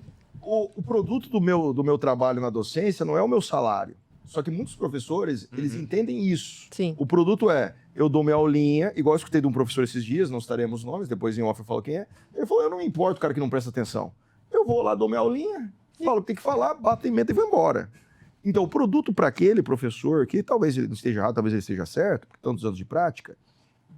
o produto do meu trabalho na docência não é o meu salário. Só que muitos professores, eles entendem isso. Sim. O produto é, eu dou minha aulinha, igual eu escutei de um professor esses dias, não estaremos nomes, depois em off eu falo quem é. Ele falou, eu não me importo o cara que não presta atenção. Eu vou lá, dou minha aulinha, falo o que tem que falar, bato em meta e vou embora. Então, o produto para aquele professor, que talvez ele não esteja errado, talvez ele esteja certo, por tantos anos de prática,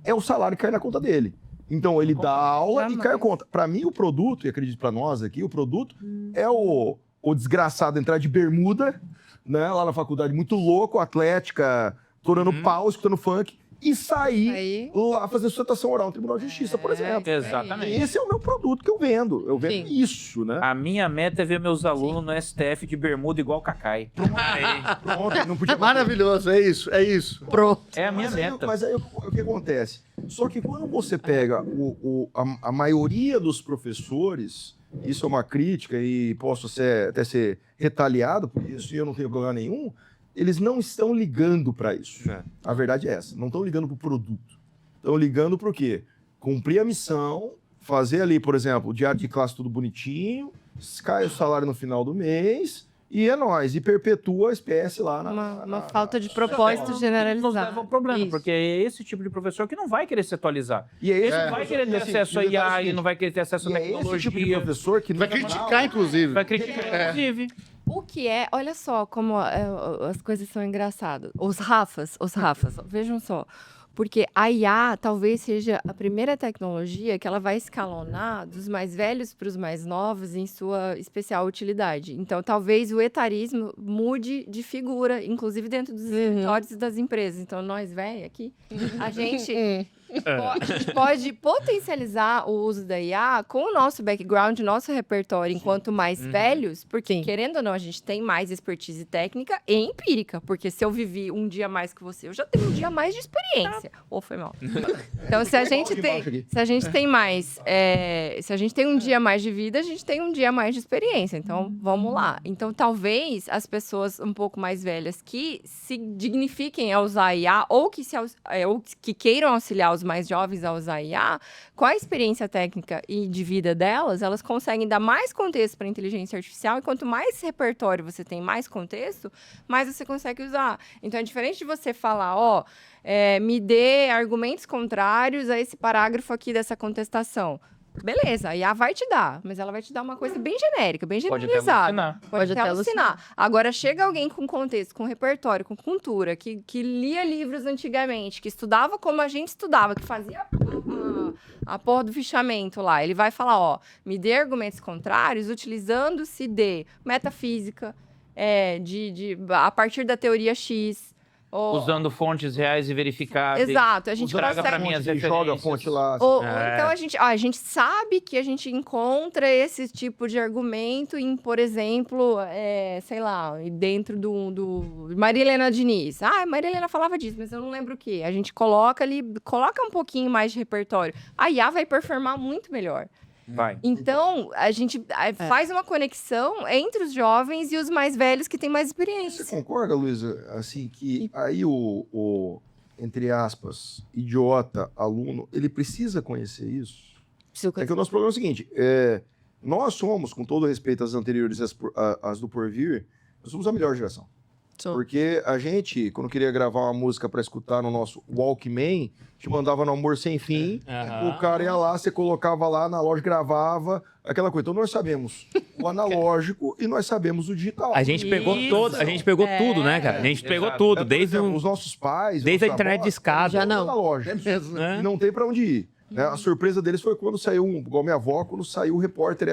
é o salário que cai na conta dele. Então, ele dá aula e Jamais. cai a conta. Para mim, o produto, e acredito para nós aqui, o produto é o desgraçado entrar de bermuda, né, lá na faculdade, muito louco, atlética, torando pau, escutando funk, e sair Aí, lá fazer sustentação oral no Tribunal de Justiça, por exemplo. Exatamente. Esse é o meu produto que eu vendo. Eu vendo Sim. isso, né? A minha meta é ver meus alunos no STF de bermuda igual o Cacai. Pronto, não podia Maravilhoso, é isso, é isso. Pronto. É a minha Mas aí, meta. mas aí o que acontece? Só que quando você pega a maioria dos professores, isso é uma crítica e posso até ser retaliado por isso, e eu não tenho problema nenhum, eles não estão ligando para isso. É. A verdade é essa, não estão ligando para o produto. Estão ligando para o quê? Cumprir a missão, fazer ali, por exemplo, o diário de classe tudo bonitinho, cai o salário no final do mês e é nóis. E perpetua a espécie lá uma falta de propósito Nos leva generalizado. ao problema, Isso. porque é esse tipo de professor que não vai querer se atualizar. E é esse Ele não vai querer ter assim, acesso a e o detalhe é o IA, seguinte, ele não vai querer ter acesso a e é esse tecnologia. tipo de professor que Vai criticar, inclusive. Vai criticar, inclusive. O que é, olha só como as coisas são engraçadas. Os Rafas, vejam só. Porque a IA talvez seja a primeira tecnologia que ela vai escalonar dos mais velhos para os mais novos em sua especial utilidade. Então, talvez o etarismo mude de figura, inclusive dentro dos escritórios e das empresas. Então, nós, velho, aqui, a gente pode potencializar o uso da IA com o nosso background, nosso repertório, enquanto mais velhos, porque, querendo ou não, a gente tem mais expertise técnica e empírica, porque se eu vivi um dia mais que você, eu já tenho um dia mais de experiência. Ou foi mal. Então, se a gente tem mais, se a gente tem um dia mais de vida, a gente tem um dia mais de experiência. Então, vamos lá. Então, talvez as pessoas um pouco mais velhas que se dignifiquem a usar a IA ou que queiram auxiliar os mais jovens a usar a IA, com a experiência técnica e de vida delas, elas conseguem dar mais contexto para a inteligência artificial, e quanto mais repertório você tem, mais contexto, mais você consegue usar. Então, é diferente de você falar, me dê argumentos contrários a esse parágrafo aqui dessa contestação. Beleza, a IA vai te dar, mas ela vai te dar uma coisa bem genérica, bem Pode até generalizada. alucinar. Pode até alucinar. Agora, chega alguém com contexto, com repertório, com cultura, que lia livros antigamente, que estudava como a gente estudava, que fazia a porra do fichamento lá. Ele vai falar, me dê argumentos contrários utilizando-se de metafísica, a partir da teoria X, Usando fontes reais e verificáveis. Exato, a gente Traga consegue... pra mim as Fonte, joga a referências. fonte lá. Então a gente sabe que a gente encontra esse tipo de argumento em, por exemplo, sei lá, dentro do Maria Helena Diniz. Maria Helena falava disso, mas eu não lembro o quê. A gente coloca ali, coloca um pouquinho mais de repertório. A IA vai performar muito melhor. Vai. Então, a gente faz uma conexão entre os jovens e os mais velhos que têm mais Você experiência. concorda, Luísa, assim, que aí o, entre aspas, idiota, aluno, ele precisa conhecer isso? É que o nosso problema é o seguinte, nós somos, com todo respeito às anteriores e às do porvir, nós somos a melhor geração. Porque a gente, quando queria gravar uma música para escutar no nosso Walkman, te mandava no Amor Sem Fim, o cara ia lá, você colocava lá na loja, gravava, aquela coisa. Então nós sabemos o analógico e nós sabemos o digital. A gente pegou tudo, né, cara? A gente pegou tudo, Por desde exemplo, os nossos pais... desde a nossos internet avós, de escada. Já não. analógicos. É mesmo, né? E não tem para onde ir. Né? A surpresa deles foi quando saiu, igual minha avó, quando saiu o repórter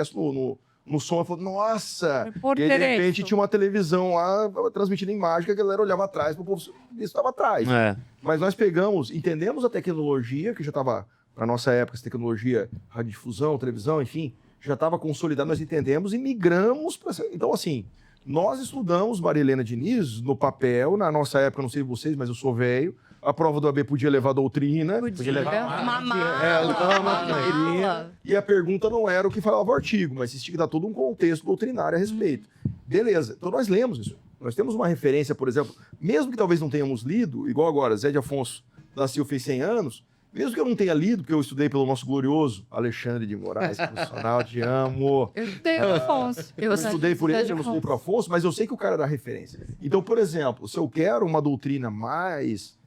no som, ela falou, nossa! E aí, de repente, tinha uma televisão lá, transmitindo imagem, que a galera olhava atrás, o povo isso estava atrás. Mas nós entendemos a tecnologia, que já estava, para nossa época, essa tecnologia, radiodifusão, televisão, enfim, já estava consolidada, nós entendemos e migramos para... Então, assim, nós estudamos Maria Helena Diniz no papel, na nossa época, não sei vocês, mas eu sou velho, a prova do AB podia levar doutrina. Podia levar uma mala. E a pergunta não era o que falava o artigo, mas tinha que dar todo um contexto doutrinário a respeito. Beleza, então nós lemos isso. Nós temos uma referência, por exemplo, mesmo que talvez não tenhamos lido, igual agora, Zé de Afonso da Silva fez 100 anos, mesmo que eu não tenha lido, porque eu estudei pelo nosso glorioso Alexandre de Moraes, profissional, te amo. Eu estudei o Afonso. Eu estudei por ele, eu não estudei por Afonso, mas eu sei que o cara dá referência. Então, por exemplo, se eu quero uma doutrina mais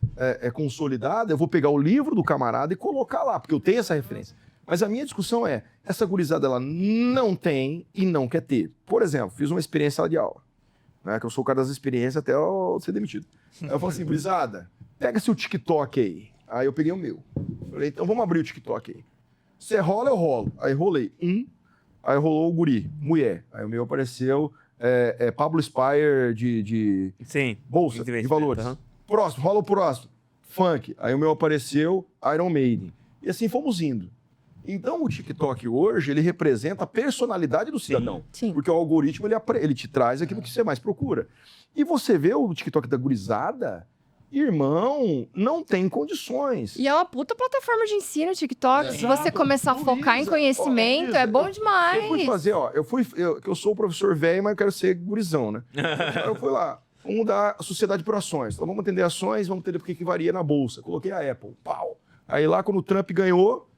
consolidada, eu vou pegar o livro do camarada e colocar lá, porque eu tenho essa referência. Mas a minha discussão é, essa gurizada, ela não tem e não quer ter. Por exemplo, fiz uma experiência lá de aula, né, que eu sou o cara das experiências até eu ser demitido. Aí eu falo assim, gurizada, pega seu TikTok aí. Aí eu peguei o meu. Falei, então vamos abrir o TikTok aí. Você rola, eu rolo. Aí rolei. Aí rolou o guri, mulher. Aí o meu apareceu Pablo Spire de Sim. bolsa de valores. Próximo, rola o próximo. Funk. Aí o meu apareceu Iron Maiden. E assim fomos indo. Então o TikTok hoje, ele representa a personalidade do cidadão. Sim. Porque o algoritmo, ele te traz aquilo que você mais procura. E você vê o TikTok da gurizada... Irmão, não tem condições. E é uma puta plataforma de ensino, o TikTok. Se você começar a focar em conhecimento, é bom demais. Eu fui fazer, eu sou o professor velho, mas eu quero ser gurizão, né? Eu fui lá, vamos dar a sociedade por ações. Então vamos entender ações, vamos entender por que varia na bolsa. Coloquei a Apple, pau. Aí lá, quando o Trump ganhou,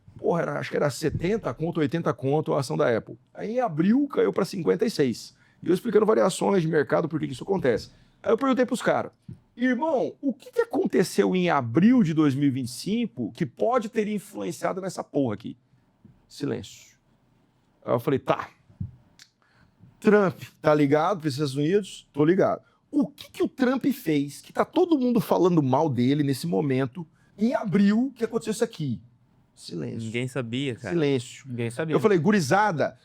acho que era 70 conto, 80 conto a ação da Apple. Aí em abril, caiu para 56. E eu explicando variações de mercado, por que isso acontece. Aí eu perguntei pros caras, irmão, o que aconteceu em abril de 2025 que pode ter influenciado nessa porra aqui? Silêncio. Aí eu falei, tá. Trump, tá ligado para os Estados Unidos? Tô ligado. O que o Trump fez que tá todo mundo falando mal dele nesse momento, em abril, que aconteceu isso aqui? Silêncio. Ninguém sabia, cara. Silêncio. Ninguém sabia. Eu falei, gurizada,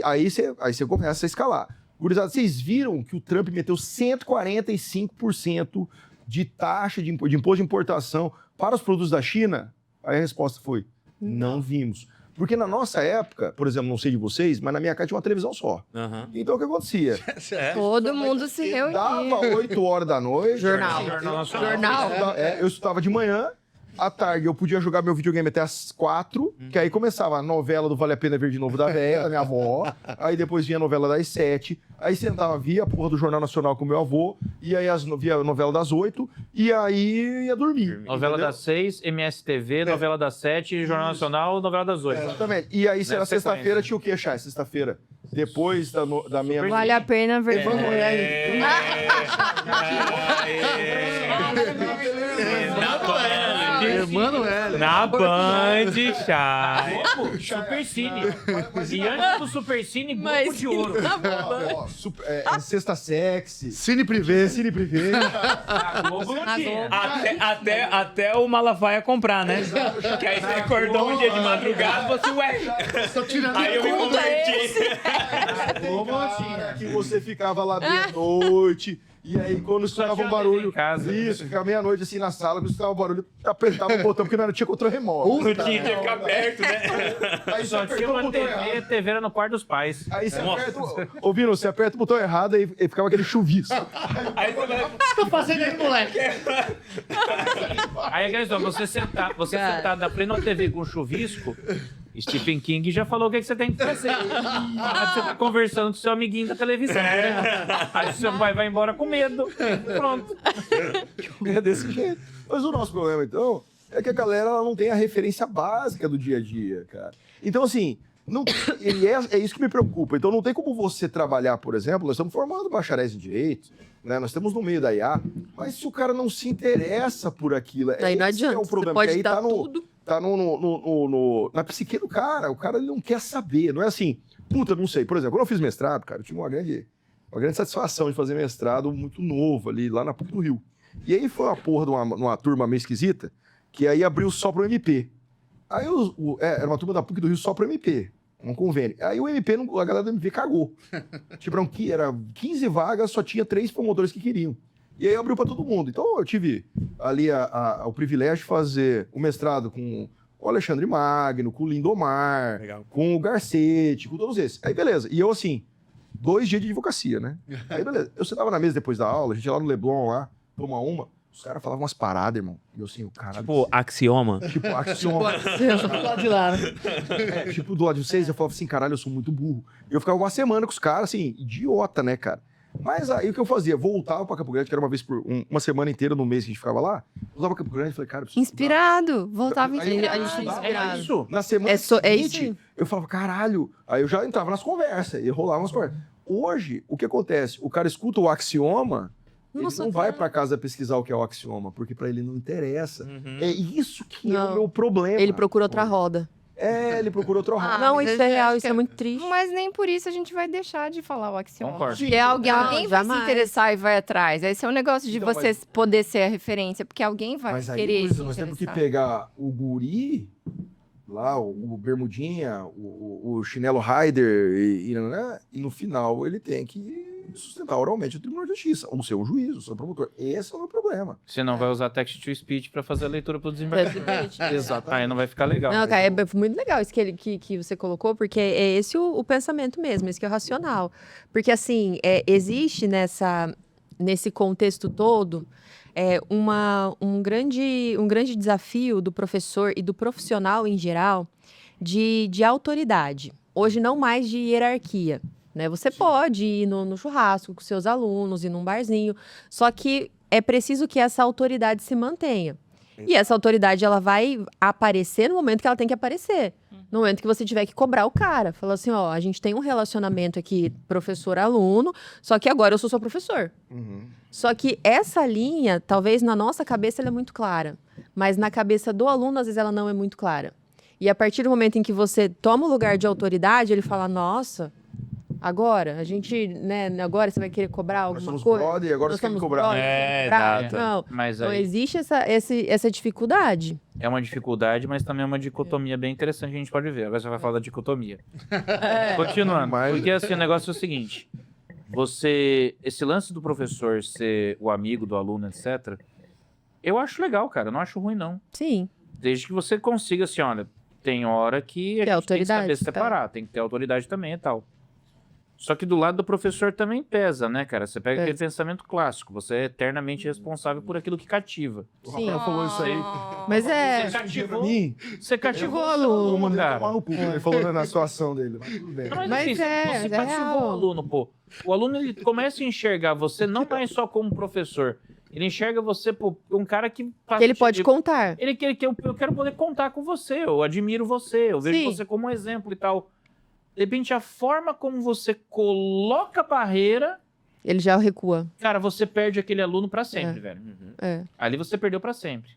aí você começa a escalar. Gurizada, vocês viram que o Trump meteu 145% de taxa de imposto de importação para os produtos da China? Aí a resposta foi, não vimos. Porque na nossa época, por exemplo, não sei de vocês, mas na minha casa tinha uma televisão só. Então o que acontecia? Todo mundo se reunia. Dava 8 horas da noite. Jornal. Eu estudava de manhã. À tarde eu podia jogar meu videogame até às 4, que aí começava a novela do Vale a Pena Ver de Novo da Véia, da minha avó. Aí depois vinha a novela das 7. Aí sentava, via a porra do Jornal Nacional com meu avô. E aí via a novela das 8. E aí ia dormir. Novela das 6, MSTV, novela das 7, Jornal Nacional, novela das 8. Exatamente. E aí, se era sexta-feira, tinha o que, Chay? Sexta-feira. Depois da meia-noite. Vale a pena ver. Emanuele. Na Band, Chay. Super Cine. E antes do Super Cine, Globo de Ouro. Sexta Sexy. Cine Privé. Cine Privé. A Globo não tinha. Até o Malafaia comprar, né? Que aí você acordou um dia de madrugada e você, ué. Tô tirando Aí eu me converti. Que você ficava lá meia-noite. E aí, quando Só escutava tinha um barulho... TV em casa. Isso, ficava meia-noite assim na sala, quando escutava um barulho, apertava o botão, porque não tinha controle remoto. Não tinha que ficar aberto, né? Aí você Só tinha apertou o uma botão TV, errado. a TV era no quarto dos pais. Aí você aperta... Ouvindo, você aperta o botão errado e ficava aquele chuvisco. Aí você vai... Tô fazendo aí, moleque. Aí, aquela história, você sentado na frente da TV com chuvisco, Stephen King já falou o que você tem que fazer. Você tá conversando com seu amiguinho da televisão. Né? Aí seu pai vai embora com medo. Pronto. É desse jeito. Mas o nosso problema, então, é que a galera ela não tem a referência básica do dia a dia, cara. Então, assim, não, é isso que me preocupa. Então, não tem como você trabalhar, por exemplo, nós estamos formando bacharéis em direito, né? Nós estamos no meio da IA, mas se o cara não se interessa por aquilo, Aí não esse que adianta. é o problema. Você pode que aí dar tá tudo. Tá na psique do cara. O cara ele não quer saber. Não é assim, puta, não sei. Por exemplo, quando eu fiz mestrado, cara, eu tive uma grande satisfação de fazer mestrado muito novo ali, lá na PUC do Rio. E aí foi uma porra de uma turma meio esquisita, que aí abriu só pro MP. Aí era uma turma da PUC do Rio só pro MP, um convênio. Aí o MP, a galera do MP cagou. Tipo, era 15 vagas, só tinha 3 promotores que queriam. E aí abriu para todo mundo. Então eu tive ali o privilégio de fazer o mestrado com o Alexandre Magno, com o Lindomar, Legal. com o Garcete, com todos esses. Aí beleza. E eu assim, 2 dias de advocacia, né? Aí beleza. Eu sentava na mesa depois da aula, a gente ia lá no Leblon, lá, tomar uma. Os caras falavam umas paradas, irmão. E eu assim, o cara... Tipo, axioma. Tipo, axioma. Do lado de lá, né? Tipo, do lado de vocês, eu falava assim, caralho, eu sou muito burro. Eu ficava uma semana com os caras, assim, idiota, né, cara? Mas aí o que eu fazia? Voltava pra Campo Grande, que era uma vez por uma semana inteira no mês que a gente ficava lá. Voltava pra Campo Grande e falei, cara, eu preciso Inspirado. Voltava Aí, inspirado. a gente estudar. inspirado. É isso. Na semana É isso seguinte, aí. eu falava, caralho. Aí eu já entrava nas conversas, e rolava umas conversas. Hoje, o que acontece? O cara escuta o axioma, Nossa, ele não vai cara. pra casa pesquisar o que é o axioma, porque pra ele não interessa. Uhum. É isso que é Não. o meu problema. Ele procura outra roda. Ele procura outro ramo. Não, mas isso é eu real, acho isso que é muito triste. Mas nem por isso a gente vai deixar de falar o axioma. Concordo. Porque alguém Não, vai se jamais. interessar e vai atrás. Esse é o negócio de Então, você poder ser a referência, porque alguém vai Mas aí, querer Luísa, se nós temos que interessar. pegar o guri, lá, o bermudinha, o chinelo rider, e no final ele tem que sustentar oralmente o Tribunal de Justiça, ou ser um juiz, ou ser um promotor. Esse é o meu problema. Você não vai usar text-to-speech pra fazer a leitura pro desembargador. Exato. Aí não vai ficar legal. Não, cara, é muito legal isso que você colocou, porque é esse o pensamento mesmo, esse que é o racional. Porque, assim, existe nesse contexto todo um grande desafio do professor e do profissional em geral de autoridade. Hoje, não mais de hierarquia. Né? Você pode ir no churrasco com seus alunos, ir num barzinho, só que é preciso que essa autoridade se mantenha. E essa autoridade, ela vai aparecer no momento que ela tem que aparecer. No momento que você tiver que cobrar o cara. Falar assim, ó, a gente tem um relacionamento aqui, professor-aluno, só que agora eu sou seu professor. Só que essa linha, talvez na nossa cabeça ela é muito clara, mas na cabeça do aluno, às vezes, ela não é muito clara. E a partir do momento em que você toma o lugar de autoridade, ele fala, nossa... Agora, a gente, né, agora você vai querer cobrar Nós alguma somos coisa? brother e agora Nós você quer me somos cobrar. brother, É, cobrar? exato. Não, Mas então aí existe essa dificuldade. é uma dificuldade, mas também é uma dicotomia bem interessante que a gente pode ver. Agora você vai falar da dicotomia. Continuando. Mas- Porque assim, o negócio é o seguinte. Esse lance do professor ser o amigo do aluno, etc., eu acho legal, cara. Eu não acho ruim, não. Sim. Desde que você consiga, assim, olha, tem hora que a Ter gente tem que saber autoridade, tá. separar, tem que ter autoridade também e tal. Só que do lado do professor também pesa, né, cara? Você pega aquele pensamento clássico, você é eternamente responsável por aquilo que cativa. O Rafael falou isso aí. Mas Você Pra cativou, mim, você cativou o eu aluno, mandei cara. tomar no cu, ele falou na situação dele. Mas tudo bem. Mas, Mas assim, é, você mas é cativou real. o aluno, pô. O aluno, ele começa a enxergar você não mais só como professor. Ele enxerga você, pô, um cara que... que ele pode contar. Ele quer que eu quero poder contar com você, eu admiro você, eu vejo Sim. você como um exemplo e tal. De repente, a forma como você coloca a barreira, Ele já recua. cara, você perde aquele aluno pra sempre, velho. É. Ali você perdeu pra sempre.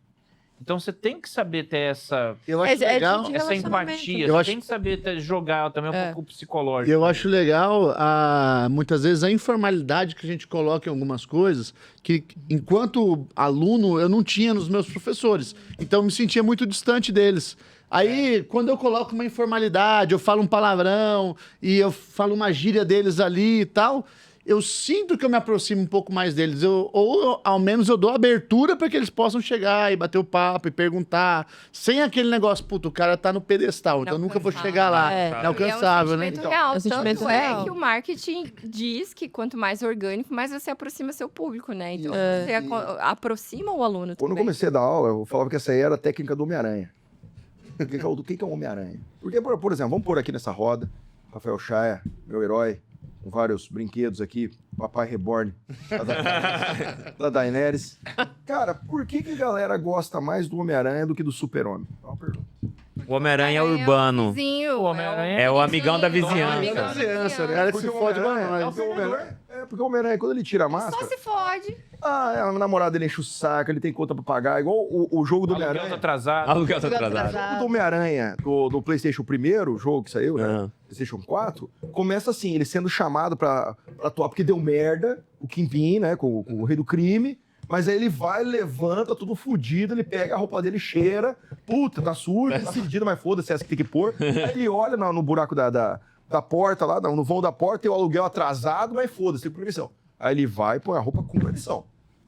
Então você tem que saber ter essa Eu acho legal. de essa relacionamento. empatia, Eu você acho- tem que saber jogar também um pouco psicológico. Eu acho legal, muitas vezes, a informalidade que a gente coloca em algumas coisas, que enquanto aluno eu não tinha nos meus professores. Então eu me sentia muito distante deles. Aí, quando eu coloco uma informalidade, eu falo um palavrão e eu falo uma gíria deles ali e tal, eu sinto que eu me aproximo um pouco mais deles. Ao menos eu dou abertura para que eles possam chegar e bater o papo e perguntar. Sem aquele negócio, puto, o cara tá no pedestal, então eu nunca vou chegar lá. É. Inalcançável, É um né? sentimento Então, real. É um sentimento Tanto real. é que o marketing diz que quanto mais orgânico, mais você aproxima seu público, né? Então você aproxima o aluno Quando eu também. comecei a dar aula, eu falava que essa aí era a técnica do Homem-Aranha. O que é o Homem-Aranha? Porque, por exemplo, vamos pôr aqui nessa roda, Rafael Chaya, meu herói, com vários brinquedos aqui, Papai Reborn, da Daenerys. Cara, por que a galera gosta mais do Homem-Aranha do que do Super-Homem? É uma pergunta. O Homem-Aranha é urbano. Vizinho, O Homem-Aranha É o amigão da vizinhança. amigão da Vizinhança, né? Cara que se fode com nós. Porque o Homem-Aranha, quando ele tira a Só máscara, se fode. a namorada dele enche o saco, ele tem conta pra pagar, igual o jogo do aluguel tá Homem-Aranha. atrasado. Aluguel tá O atrasado. jogo do Homem-Aranha, do PlayStation, o primeiro jogo que saiu, né? Aham. PlayStation 4, começa assim, ele sendo chamado pra atuar porque deu merda, o Kingpin, né, com o rei do crime, mas aí ele vai, levanta, tudo fudido, ele pega a roupa dele, cheira, puta, tá sujo, tá fedido, mas foda-se, essa que tem que pôr. Aí ele olha no buraco da porta lá, no vão da porta, tem o aluguel atrasado, mas foda-se, tem permissão. Aí ele vai, põe a roupa com permissão.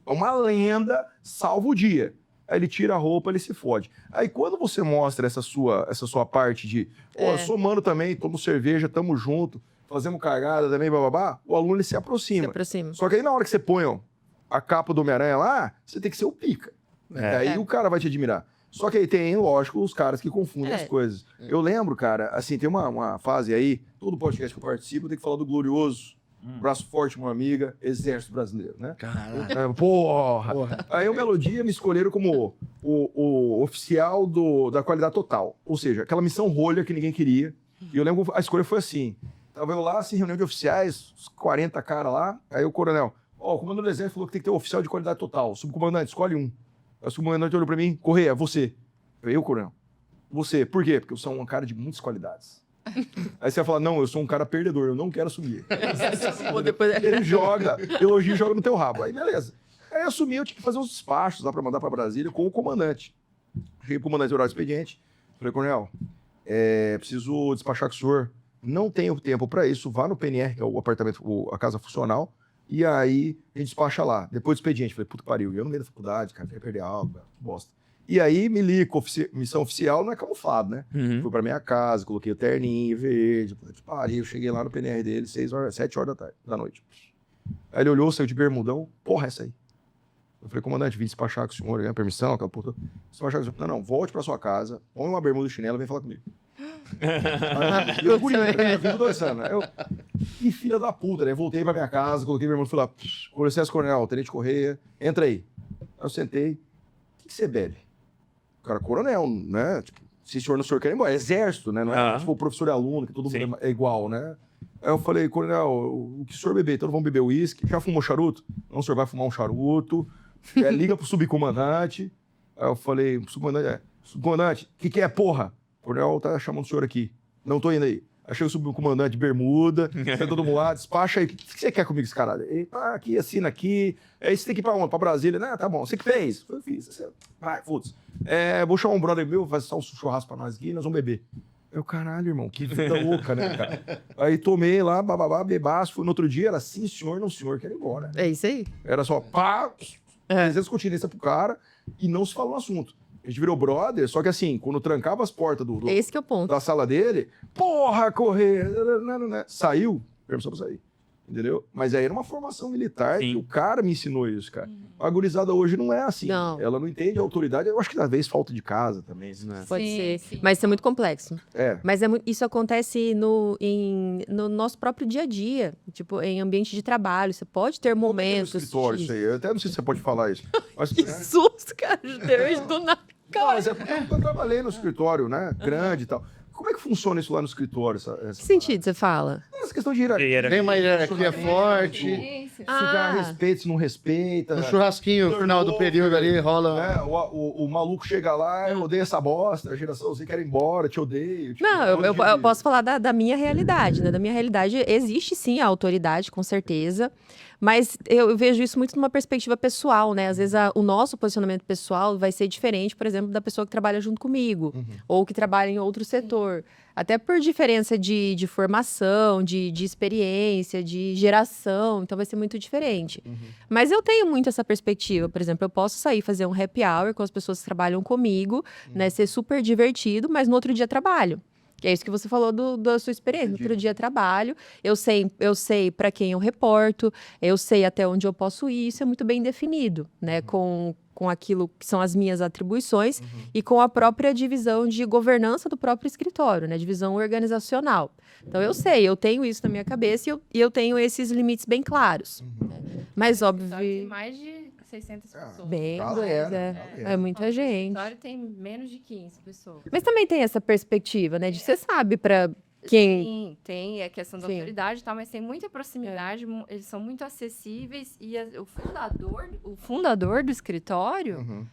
É uma lenda, salva o dia. Aí ele tira a roupa, ele se fode. Aí quando você mostra essa sua parte de, eu sou mano também, tomo cerveja, tamo junto, fazemos cagada também, bababá, o aluno ele se Se aproxima. aproxima. Só que aí na hora que você põe a capa do Homem-Aranha lá, você tem que ser o pica. Né? Aí o cara vai te admirar. Só que aí tem, lógico, os caras que confundem as coisas. Eu lembro, cara, assim, tem uma fase aí, todo podcast que eu participo, tem que falar do glorioso, braço forte, uma amiga, Exército Brasileiro, né? Caralho. Porra. Aí o Melodia me escolheram como o oficial da qualidade total. Ou seja, aquela missão rolha que ninguém queria. E eu lembro, a escolha foi assim. Tava eu lá, assim, reunião de oficiais, uns 40 caras lá. Aí o coronel, o comandante do exército falou que tem que ter um oficial de qualidade total. Subcomandante, escolhe um. Aí o subcomandante olhou pra mim, Correia, você. Eu, coronel. Você. Por quê? Porque eu sou um cara de muitas qualidades. Aí você vai falar, não, eu sou um cara perdedor, eu não quero assumir. Ele joga, elogio e joga no teu rabo. Aí beleza. Aí eu assumi, eu tinha que fazer uns despachos lá pra mandar pra Brasília com o comandante. Cheguei pro comandante do horário do expediente. Falei, coronel, preciso despachar com o senhor. Não tenho tempo pra isso, vá no PNR, que é o apartamento, a casa funcional, e aí a gente despacha lá. Depois do expediente. Falei, puta que pariu, eu no meio da faculdade, cara, queria perder aula, que bosta. E aí, me ligo, missão oficial não é camuflado, né? Fui pra minha casa, coloquei o terninho verde, pariu, cheguei lá no PNR dele, 7 horas da noite. Aí ele olhou, saiu de bermudão, porra, essa aí. Eu falei, comandante, vim despachar com o senhor, ganhar permissão, aquela puta. Despachar com o senhor. Não, volte pra sua casa, põe uma bermuda e chinelo e vem falar comigo. Aí, eu por isso, né? Eu fico dançando. Que filha da puta, né? Voltei pra minha casa, coloquei bermuda e fui lá, com licença, coronel, tenente Correia, entra aí. Aí eu sentei, o que você bebe? O cara, coronel, né? Tipo, se o senhor não quer ir embora, é exército, né? Não é tipo professor e aluno, que todo mundo é igual, né? Aí eu falei, coronel, o que o senhor beber? Então vamos beber uísque. Já fumou charuto? Não, o senhor vai fumar um charuto. Liga pro subcomandante. Aí eu falei, subcomandante, o que é, porra? O coronel tá chamando o senhor aqui. Não tô indo aí. Achei o subcomandante de bermuda, senta todo mundo lá, despacha aí. O que você quer comigo, esse caralho? Ele, aqui, assina aqui. Aí você tem que ir pra onde? Pra Brasília. Né? Tá bom. Você que fez? Eu fiz. Vai, foda-se. Vou chamar um brother meu, fazer um churrasco pra nós aqui e nós vamos beber. Eu, caralho, irmão, que vida louca, né, cara? Aí tomei lá, bababá, bebaço. Fui no outro dia, era sim, senhor, não, senhor, quero ir embora. É isso aí. Era só pá, 300 continência pro cara e não se falou no assunto. A gente virou brother, só que assim, quando trancava as portas Esse que é o ponto. da sala dele, porra, correr, saiu, permissão pra sair. Entendeu? Mas aí era uma formação militar que o cara me ensinou isso, cara. A gurizada hoje não é assim. Não. Ela não entende a autoridade. Eu acho que talvez falta de casa também, né? Pode Sim, ser. sim. Mas isso é muito complexo. Mas isso acontece no nosso próprio dia a dia. Tipo, em ambiente de trabalho. Você pode ter momentos. No escritório, isso aí. Eu até não sei se você pode falar isso. Mas, Que susto, cara. Deus do nada. Não, mas é porque eu trabalhei no escritório, né? Grande e tal. Como é que funciona isso lá no escritório? Que sentido você fala? Essa questão de hierarquia. Tem uma hierarquia forte. Isso. Se o cara respeita, se não respeita. No churrasquinho, no final do período ali, rola. Né? O maluco chega lá, eu odeio essa bosta, a geração, você quer ir embora, te odeio. Tipo, Não, eu posso falar da minha realidade, né? Da minha realidade existe sim a autoridade, com certeza. Mas eu vejo isso muito numa perspectiva pessoal, né? Às vezes o nosso posicionamento pessoal vai ser diferente, por exemplo, da pessoa que trabalha junto comigo, ou que trabalha em outro setor. Até por diferença de formação, de experiência, de geração, então vai ser muito diferente. Mas eu tenho muito essa perspectiva, por exemplo, eu posso sair fazer um happy hour com as pessoas que trabalham comigo, né? Ser super divertido, mas no outro dia trabalho. Que é isso que você falou da sua experiência. No outro dia trabalho, eu sei para quem eu reporto, eu sei até onde eu posso ir, isso é muito bem definido, né? Com aquilo que são as minhas atribuições e com a própria divisão de governança do próprio escritório, né? Divisão organizacional. Então, eu tenho isso na minha cabeça e eu tenho esses limites bem claros. Mas, óbvio... Tem mais de 600 pessoas. Bem, Galera. é muita gente. O escritório tem menos de 15 pessoas. Mas também tem essa perspectiva, né? De você sabe para quem... Sim, tem a questão da Sim. autoridade e tal, mas tem muita proximidade, eles são muito acessíveis e o fundador do escritório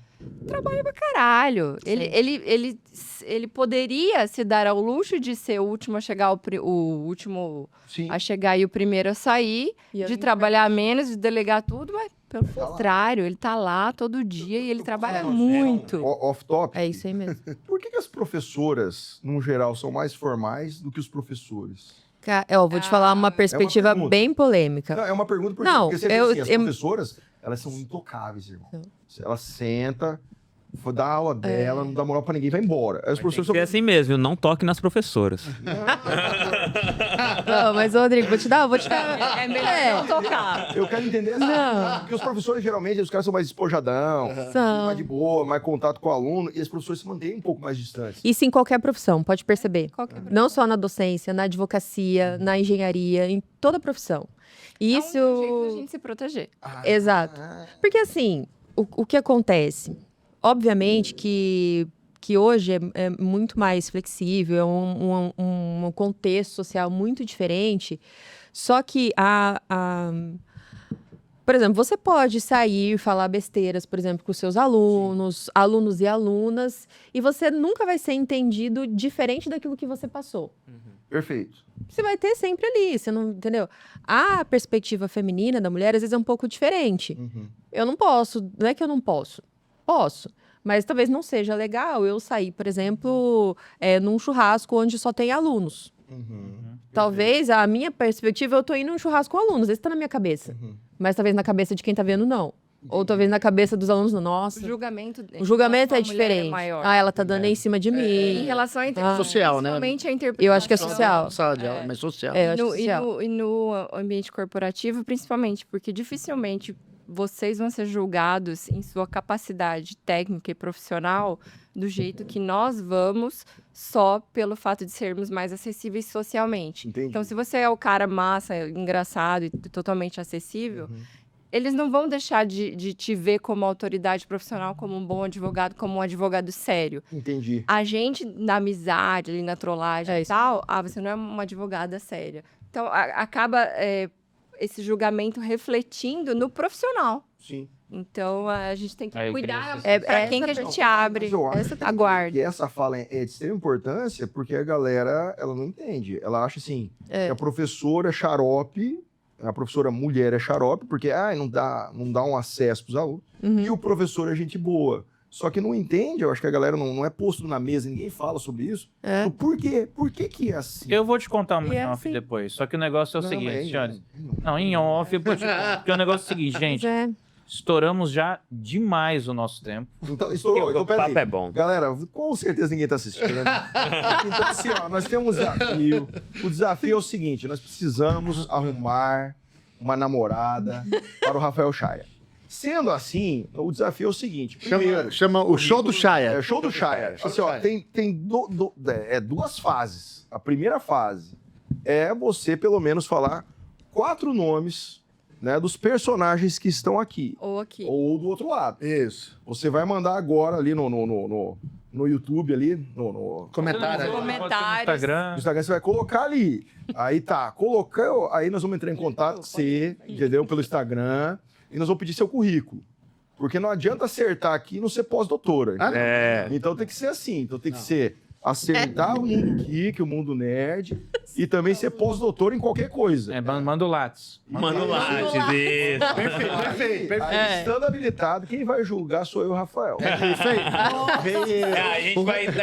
trabalha pra caralho. Ele poderia se dar ao luxo de ser o último a chegar, o último Sim. a chegar e o primeiro a sair, E a de gente trabalhar menos, de delegar tudo, mas pelo contrário, ele tá lá todo dia e ele trabalha muito. Off-top. É isso aí mesmo. Por que as professoras, no geral, são mais formais do que os professores? Eu vou te falar uma perspectiva pergunta. bem polêmica. Não, é uma pergunta Não, porque você vê assim, as professoras, elas são intocáveis, irmão. Ela senta, dá a aula dela, não dá moral pra ninguém, vai embora. Aí os Tem que professores ser assim mesmo, viu? Não toque nas professoras. Não, mas, Rodrigo, vou te dar. É melhor não tocar. Eu quero entender essa. Não. Porque os professores, geralmente, os caras são mais espojadão, São. mais de boa, mais contato com o aluno, e os professores se mantêm um pouco mais distantes. Isso em qualquer profissão, pode perceber. Qualquer Não só na docência, na advocacia, na engenharia, em toda profissão. Isso. É um jeito da gente se proteger. Exato. Porque assim, o que acontece? Obviamente que hoje é muito mais flexível, é um contexto social muito diferente. Só que por exemplo, você pode sair e falar besteiras, por exemplo, com os seus alunos e alunas, e você nunca vai ser entendido diferente daquilo que você passou. Perfeito. Você vai ter sempre ali, você não entendeu? A perspectiva feminina da mulher, às vezes, é um pouco diferente. Eu não posso, não é que eu não posso. Posso. Mas talvez não seja legal eu sair, por exemplo, num churrasco onde só tem alunos. Talvez a minha perspectiva, eu tô indo num churrasco com alunos, esse tá na minha cabeça. Mas talvez na cabeça de quem tá vendo, não. Ou talvez na cabeça dos alunos, não. Nossa, O julgamento o julgamento é em relação à mulher diferente. maior. Ela tá dando em cima de Em mim. relação a Social, né? principalmente a interpretação. Eu acho que é social. Sala de aula, mas social. Eu acho social. E no ambiente corporativo, principalmente, porque dificilmente vocês vão ser julgados em sua capacidade técnica e profissional do jeito que nós vamos, só pelo fato de sermos mais acessíveis socialmente. Entendi. Então, se você é o cara massa, engraçado e totalmente acessível, eles não vão deixar de te ver como autoridade profissional, como um bom advogado, como um advogado sério. Entendi. A gente, na amizade, ali, na trollagem e tal, você não é uma advogada séria. Então, acaba esse julgamento refletindo no profissional. Sim. Então, a gente tem que Eu cuidar queria para quem que a gente abre. Mas eu acho Aguarde. que essa fala é de extrema importância porque a galera, ela não entende. Ela acha assim, que a professora é xarope, a professora mulher é xarope, porque não dá um acesso para os alunos, e o professor é gente boa. Só que não entende, eu acho que a galera não é posto na mesa, ninguém fala sobre isso. Então, por quê? Por que é assim? Eu vou te contar uma E é em off assim. depois. Só que o negócio é o Não, seguinte, é- senhores. Não, em off eu vou te contar. Porque o negócio é o seguinte, gente. Mas Estouramos já demais o nosso tempo. Então, estourou. Então, O peraí. papo é bom. Galera, com certeza ninguém tá assistindo. Então, assim, ó, nós temos um desafio. O desafio é o seguinte: nós precisamos arrumar uma namorada para o Rafael Chaya. Sendo assim, o desafio é o seguinte: primeiro, Chama o show do é Chaya. o show do Chaya. Assim, ó, tem duas fases. A primeira fase é você, pelo menos, falar 4 nomes, né, dos personagens que estão aqui. Ou aqui. Ou do outro lado. Isso. Você vai mandar agora ali no YouTube, ali, no Comentário. Comentários. Instagram. Instagram, você vai colocar ali. Aí tá, colocou, aí nós vamos entrar em contato com você, entendeu? Pelo Instagram, e nós vamos pedir seu currículo. Porque não adianta acertar aqui e não ser pós-doutora. Ah, não. É. Então tem que ser assim. Então tem que ser acertar o mundo geek, o mundo nerd, e também ser pós-doutor em qualquer coisa. Manda o Lattes. Manda o Lattes, isso. Perfeito. Aí, estando habilitado, quem vai julgar sou eu, Rafael. A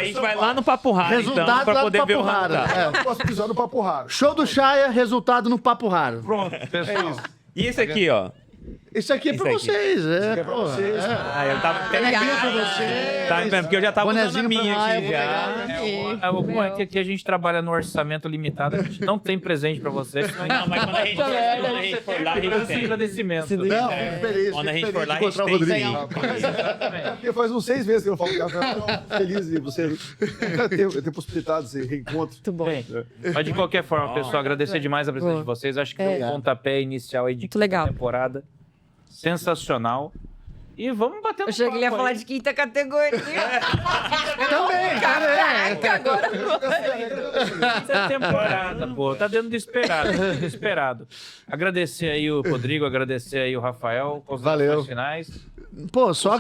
gente vai lá no Papo Raro, Resultado então, pra lá no poder ver o Papo Raro. resultado. Eu posso pisar no Papo Raro. Show do Chaya, resultado no Papo Raro. Pronto, pessoal. E esse aqui, ó. Isso aqui é pra Isso aqui. vocês, É pra porra. vocês. Eu tava Canequinha pra vocês. Tá vendo? Porque eu já tava usando a Bonezinho pra minha nós, aqui eu vou já. O bom é que aqui a gente trabalha no orçamento limitado, a gente não tem presente pra vocês. Não, mas quando a gente for lá, a gente tem. Agradecimento. Não, fico feliz. Quando a fico gente for feliz lá, de a gente encontrar o tem Rodriguinho. Porque faz uns 6 meses que eu não falo com o Rafael. Feliz de você ter possibilitado esse reencontro. Muito bom. Bem, mas de qualquer forma, pessoal, agradecer demais a presença de vocês. Acho que foi um pontapé inicial aí de Muito legal. temporada. Sensacional. E vamos bater no Eu achei que ele ia papo falar aí. de quinta categoria. Também, Caraca, agora Quinta temporada, pô. Tá dentro do esperado. Agradecer aí o Rodrigo, agradecer aí o Rafael. Valeu. Finais. Pô, só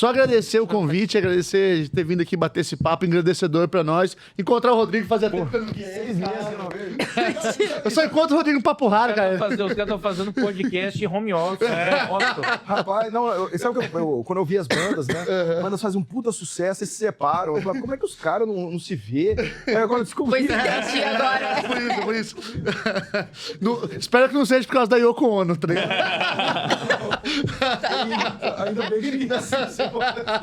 agradecer o convite, agradecer de ter vindo aqui bater esse papo engrandecedor pra nós. Encontrar o Rodrigo fazia tempo que eu não via ele, cara. Eu só encontro o Rodrigo no Papo Raro, cara. Os caras estão fazendo podcast em home office. Rapaz, não, sabe que quando eu vi as bandas, né? As bandas fazem um puta sucesso e se separam. Eu falei, como é que os caras não se vê? Aí agora eu descobri. Pois é, agora. Por isso. Espero que não seja por causa da Yoko Ono, tá ligado? Ainda bem que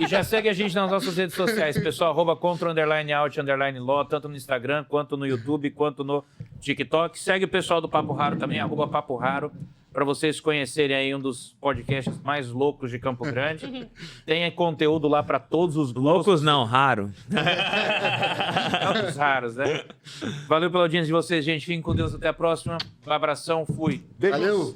E já segue a gente nas nossas redes sociais, pessoal, @contra_out_law, tanto no Instagram, quanto no YouTube, quanto no TikTok. Segue o pessoal do Papo Raro também, @Papo Raro, para vocês conhecerem aí um dos podcasts mais loucos de Campo Grande. Tem conteúdo lá para todos os Loucos não, raro. os raros, né? Valeu pela audiência de vocês, gente. Fiquem com Deus, até a próxima. Um abração, fui. Valeu.